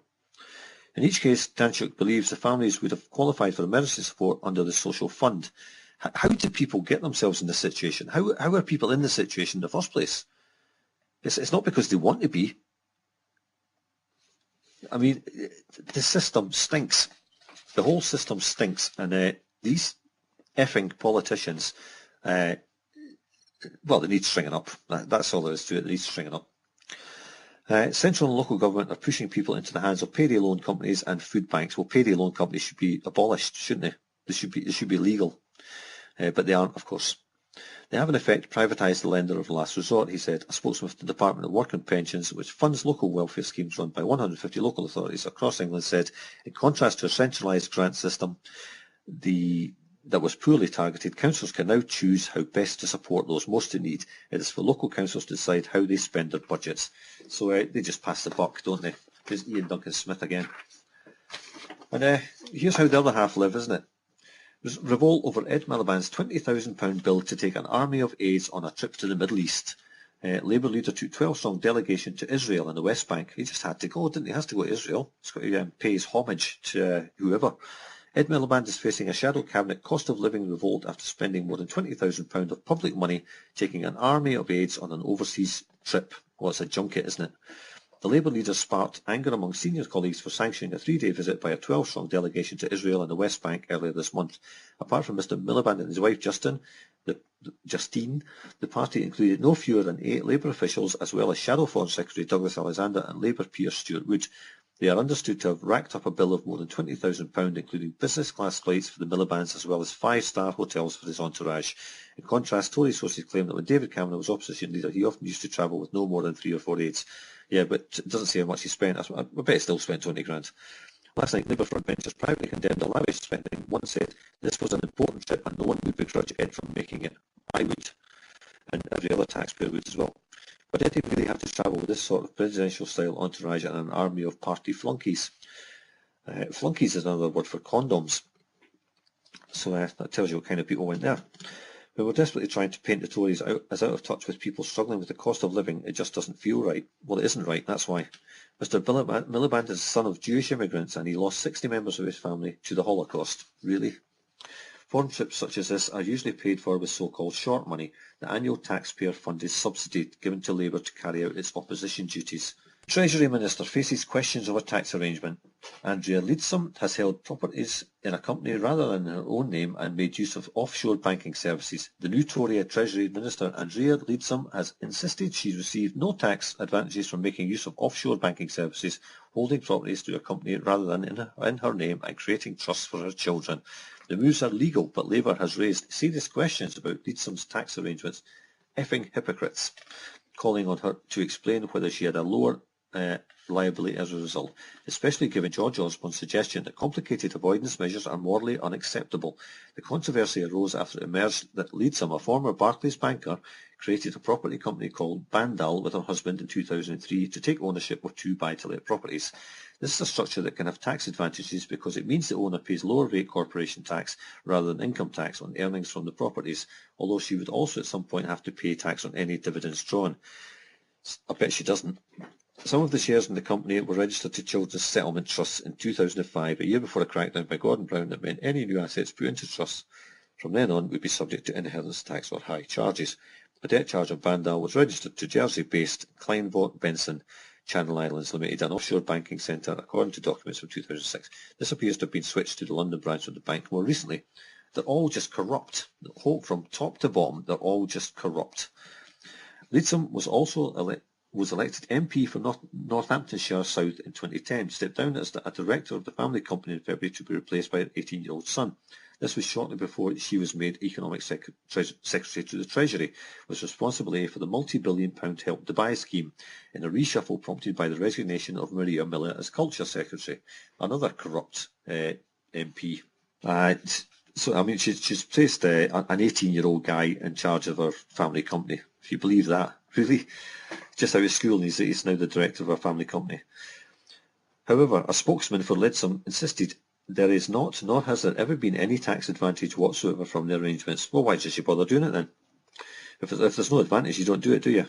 In each case, Danczuk believes the families would have qualified for emergency support under the social fund. How do people get themselves in this situation? How are people in this situation in the first place? It's not because they want to be. I mean, the system stinks. The whole system stinks, and these effing politicians, well, they need stringing up. That's all there is to it. They need stringing up. Central and local government are pushing people into the hands of payday loan companies and food banks. Well, payday loan companies should be abolished, shouldn't they? They should be legal, but they aren't, of course. They have in effect privatised the lender of last resort, he said. A spokesman for the Department of Work and Pensions, which funds local welfare schemes run by 150 local authorities across England, said, in contrast to a centralised grant system that was poorly targeted, councils can now choose how best to support those most in need. It is for local councils to decide how they spend their budgets. So they just pass the buck, don't they? There's Ian Duncan Smith again. And here's how the other half live, isn't it? There's revolt over Ed Miliband's £20,000 bill to take an army of aides on a trip to the Middle East. Labour leader took 12-strong delegation to Israel and the West Bank. He just had to go, didn't he? He has to go to Israel. He's got to pay his homage to whoever. Ed Miliband is facing a shadow cabinet cost of living revolt after spending more than £20,000 of public money taking an army of aides on an overseas trip. Well, it's a junket, isn't it? The Labour leader sparked anger among senior colleagues for sanctioning a 3-day visit by a 12-strong delegation to Israel and the West Bank earlier this month. Apart from Mr Miliband and his wife Justine, the party included no fewer than 8 Labour officials, as well as Shadow Foreign Secretary Douglas Alexander and Labour peer Stuart Wood. They are understood to have racked up a bill of more than £20,000, including business-class flights for the Milibands, as well as 5-star hotels for his entourage. In contrast, Tory sources claim that when David Cameron was opposition leader, he often used to travel with no more than 3 or 4 aides. Yeah, but it doesn't say how much he spent. I bet he still spent 20 grand. Last night, Labour frontbenchers privately condemned the lavish spending. One said, this was an important trip and no one would begrudge Ed from making it. I would. And every other taxpayer would as well. But did he really have to travel with this sort of presidential-style entourage and an army of party flunkies? Flunkies is another word for condoms. So that tells you what kind of people went there. We were desperately trying to paint the Tories as out of touch with people struggling with the cost of living. It just doesn't feel right. Well, it isn't right, that's why. Mr Miliband is the son of Jewish immigrants and he lost 60 members of his family to the Holocaust. Really? Foreign trips such as this are usually paid for with so-called short money, the annual taxpayer-funded subsidy given to Labour to carry out its opposition duties. The Treasury Minister faces questions of a tax arrangement. Andrea Leadsom has held properties in a company rather than her own name and made use of offshore banking services. The new Tory Treasury Minister, Andrea Leadsom, has insisted she's received no tax advantages from making use of offshore banking services, holding properties through a company rather than in her name and creating trusts for her children. The moves are legal, but Labour has raised serious questions about Leadsom's tax arrangements. Effing hypocrites. Calling on her to explain whether she had a lower liability as a result, especially given George Osborne's suggestion that complicated avoidance measures are morally unacceptable. The controversy arose after it emerged that Leadsom, a former Barclays banker, created a property company called Bandal with her husband in 2003 to take ownership of 2 buy-to-let properties. This is a structure that can have tax advantages because it means the owner pays lower rate corporation tax rather than income tax on earnings from the properties, although she would also at some point have to pay tax on any dividends drawn. I bet she doesn't. Some of the shares in the company were registered to Children's Settlement Trusts in 2005, a year before a crackdown by Gordon Brown that meant any new assets put into trusts from then on would be subject to inheritance tax or high charges. A debt charge of Bandal was registered to Jersey-based Kleinvort Benson Channel Islands Limited, an offshore banking centre, according to documents from 2006. This appears to have been switched to the London branch of the bank more recently. They're all just corrupt. From top to bottom, they're all just corrupt. Leadsom was also elected MP for Northamptonshire South in 2010, stepped down as a director of the family company in February to be replaced by her 18-year-old son. This was shortly before she was made Economic Secretary to the Treasury, was responsible for the multi-billion-pound Help to Buy scheme, in a reshuffle prompted by the resignation of Maria Miller as Culture Secretary, another corrupt MP. So, I mean, she's placed an 18-year-old guy in charge of her family company. If you believe that, really? Just out of school, and he's now the director of her family company. However, a spokesman for Leadsom insisted there is not, nor has there ever been, any tax advantage whatsoever from the arrangements. Well, why should she bother doing it then? If there's no advantage, you don't do it, do you?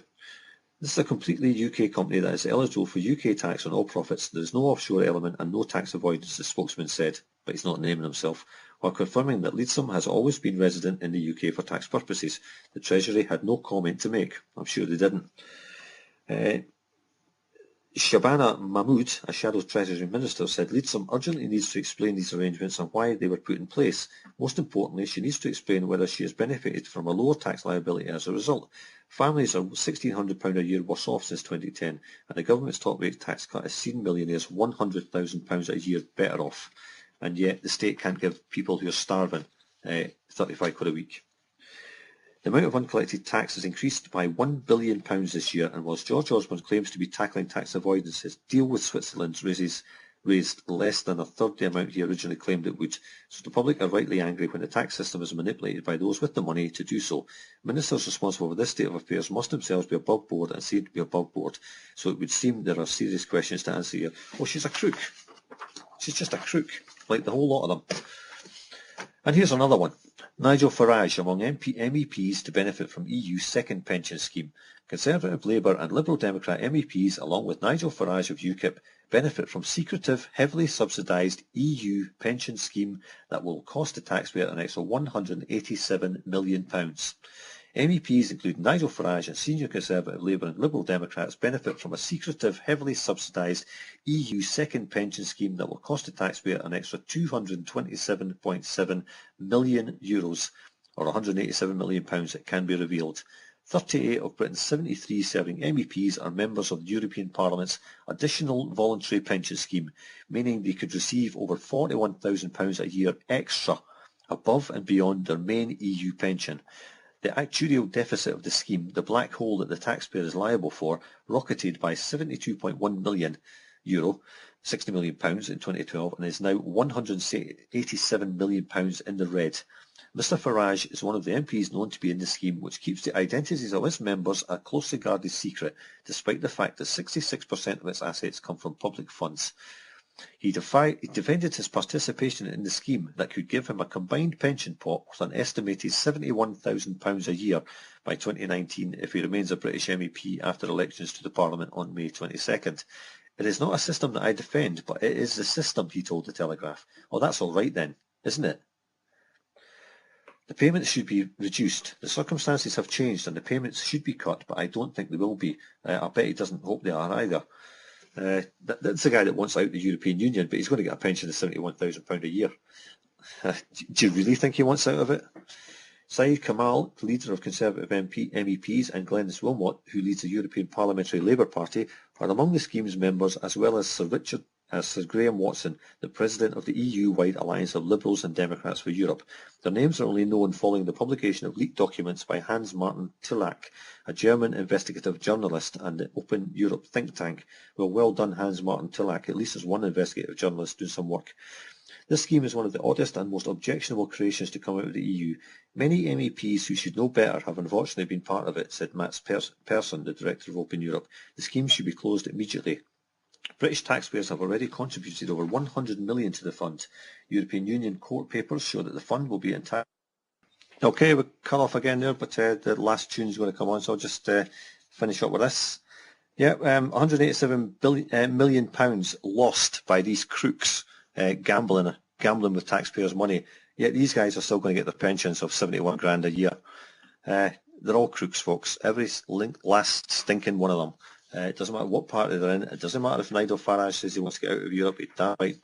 This is a completely UK company that is eligible for UK tax on all profits. There is no offshore element and no tax avoidance, the spokesman said, but he's not naming himself, while confirming that Leadsom has always been resident in the UK for tax purposes. The Treasury had no comment to make. I'm sure they didn't. Shabana Mahmood, a shadow Treasury Minister, said Leadsom urgently needs to explain these arrangements and why they were put in place. Most importantly, she needs to explain whether she has benefited from a lower tax liability as a result. Families are £1,600 a year worse off since 2010, and the government's top rate tax cut has seen millionaires £100,000 a year better off. And yet the state can't give people who are starving £35 a week. The amount of uncollected tax has increased by £1 billion this year, and whilst George Osborne claims to be tackling tax avoidance, his deal with Switzerland raised less than a third the amount he originally claimed it would. So the public are rightly angry when the tax system is manipulated by those with the money to do so. Ministers responsible for this state of affairs must themselves be above board and seem to be above board. So it would seem there are serious questions to answer here. Well, she's a crook. She's just a crook, like the whole lot of them. And here's another one. Nigel Farage among MEPs to benefit from EU's second pension scheme. Conservative, Labour and Liberal Democrat MEPs, along with Nigel Farage of UKIP, benefit from secretive, heavily subsidised EU pension scheme that will cost the taxpayer an extra £187 million. MEPs, including Nigel Farage and senior Conservative, Labour and Liberal Democrats, benefit from a secretive, heavily subsidised EU second pension scheme that will cost the taxpayer an extra €227.7 million, or £187 million, it can be revealed. 38 of Britain's 73 serving MEPs are members of the European Parliament's additional voluntary pension scheme, meaning they could receive over £41,000 a year extra, above and beyond their main EU pension. The actuarial deficit of the scheme, the black hole that the taxpayer is liable for, rocketed by €72.1 million, £60 million in 2012, and is now £187 million in the red. Mr Farage is one of the MPs known to be in the scheme, which keeps the identities of its members a closely guarded secret, despite the fact that 66% of its assets come from public funds. He defended his participation in the scheme that could give him a combined pension pot worth an estimated £71,000 a year by 2019 if he remains a British MEP after elections to the Parliament on May 22nd. It is not a system that I defend, but it is the system, he told the Telegraph. Oh, that's all right then, isn't it? The payments should be reduced. The circumstances have changed and the payments should be cut, but I don't think they will be. I bet he doesn't hope they are either. That's the guy that wants out the European Union, but he's going to get a pension of £71,000 a year. Do you really think he wants out of it? Saeed Kamal, the leader of Conservative MEPs, and Glenys Wilmot, who leads the European Parliamentary Labour Party, are among the scheme's members, as well as Sir Richard as Sir Graham Watson, the president of the EU-wide alliance of Liberals and Democrats for Europe. Their names are only known following the publication of leaked documents by Hans-Martin Tillak, a German investigative journalist and the Open Europe think tank. Well done, Hans-Martin Tillak. At least there's one investigative journalist doing some work. This scheme is one of the oddest and most objectionable creations to come out of the EU. Many MEPs who should know better have unfortunately been part of it, said Mats Persson, the director of Open Europe. The scheme should be closed immediately. British taxpayers have already contributed over 100 million to the fund. European Union court papers show that the fund will be entire. Okay, we'll cut off again there, but the last tune is going to come on, so I'll just finish up with this. Yeah, 187 million pounds lost by these crooks gambling with taxpayers' money. Yet these guys are still going to get their pensions of 71 grand a year. They're all crooks, folks. Every last stinking one of them. It doesn't matter what party they're in. It doesn't matter if Nigel Farage says he wants to get out of Europe.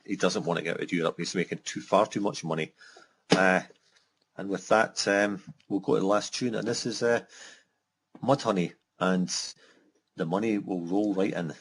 He doesn't want to get out of Europe. He's making far too much money. And with that, we'll go to the last tune. And this is Mudhoney. And the money will roll right in.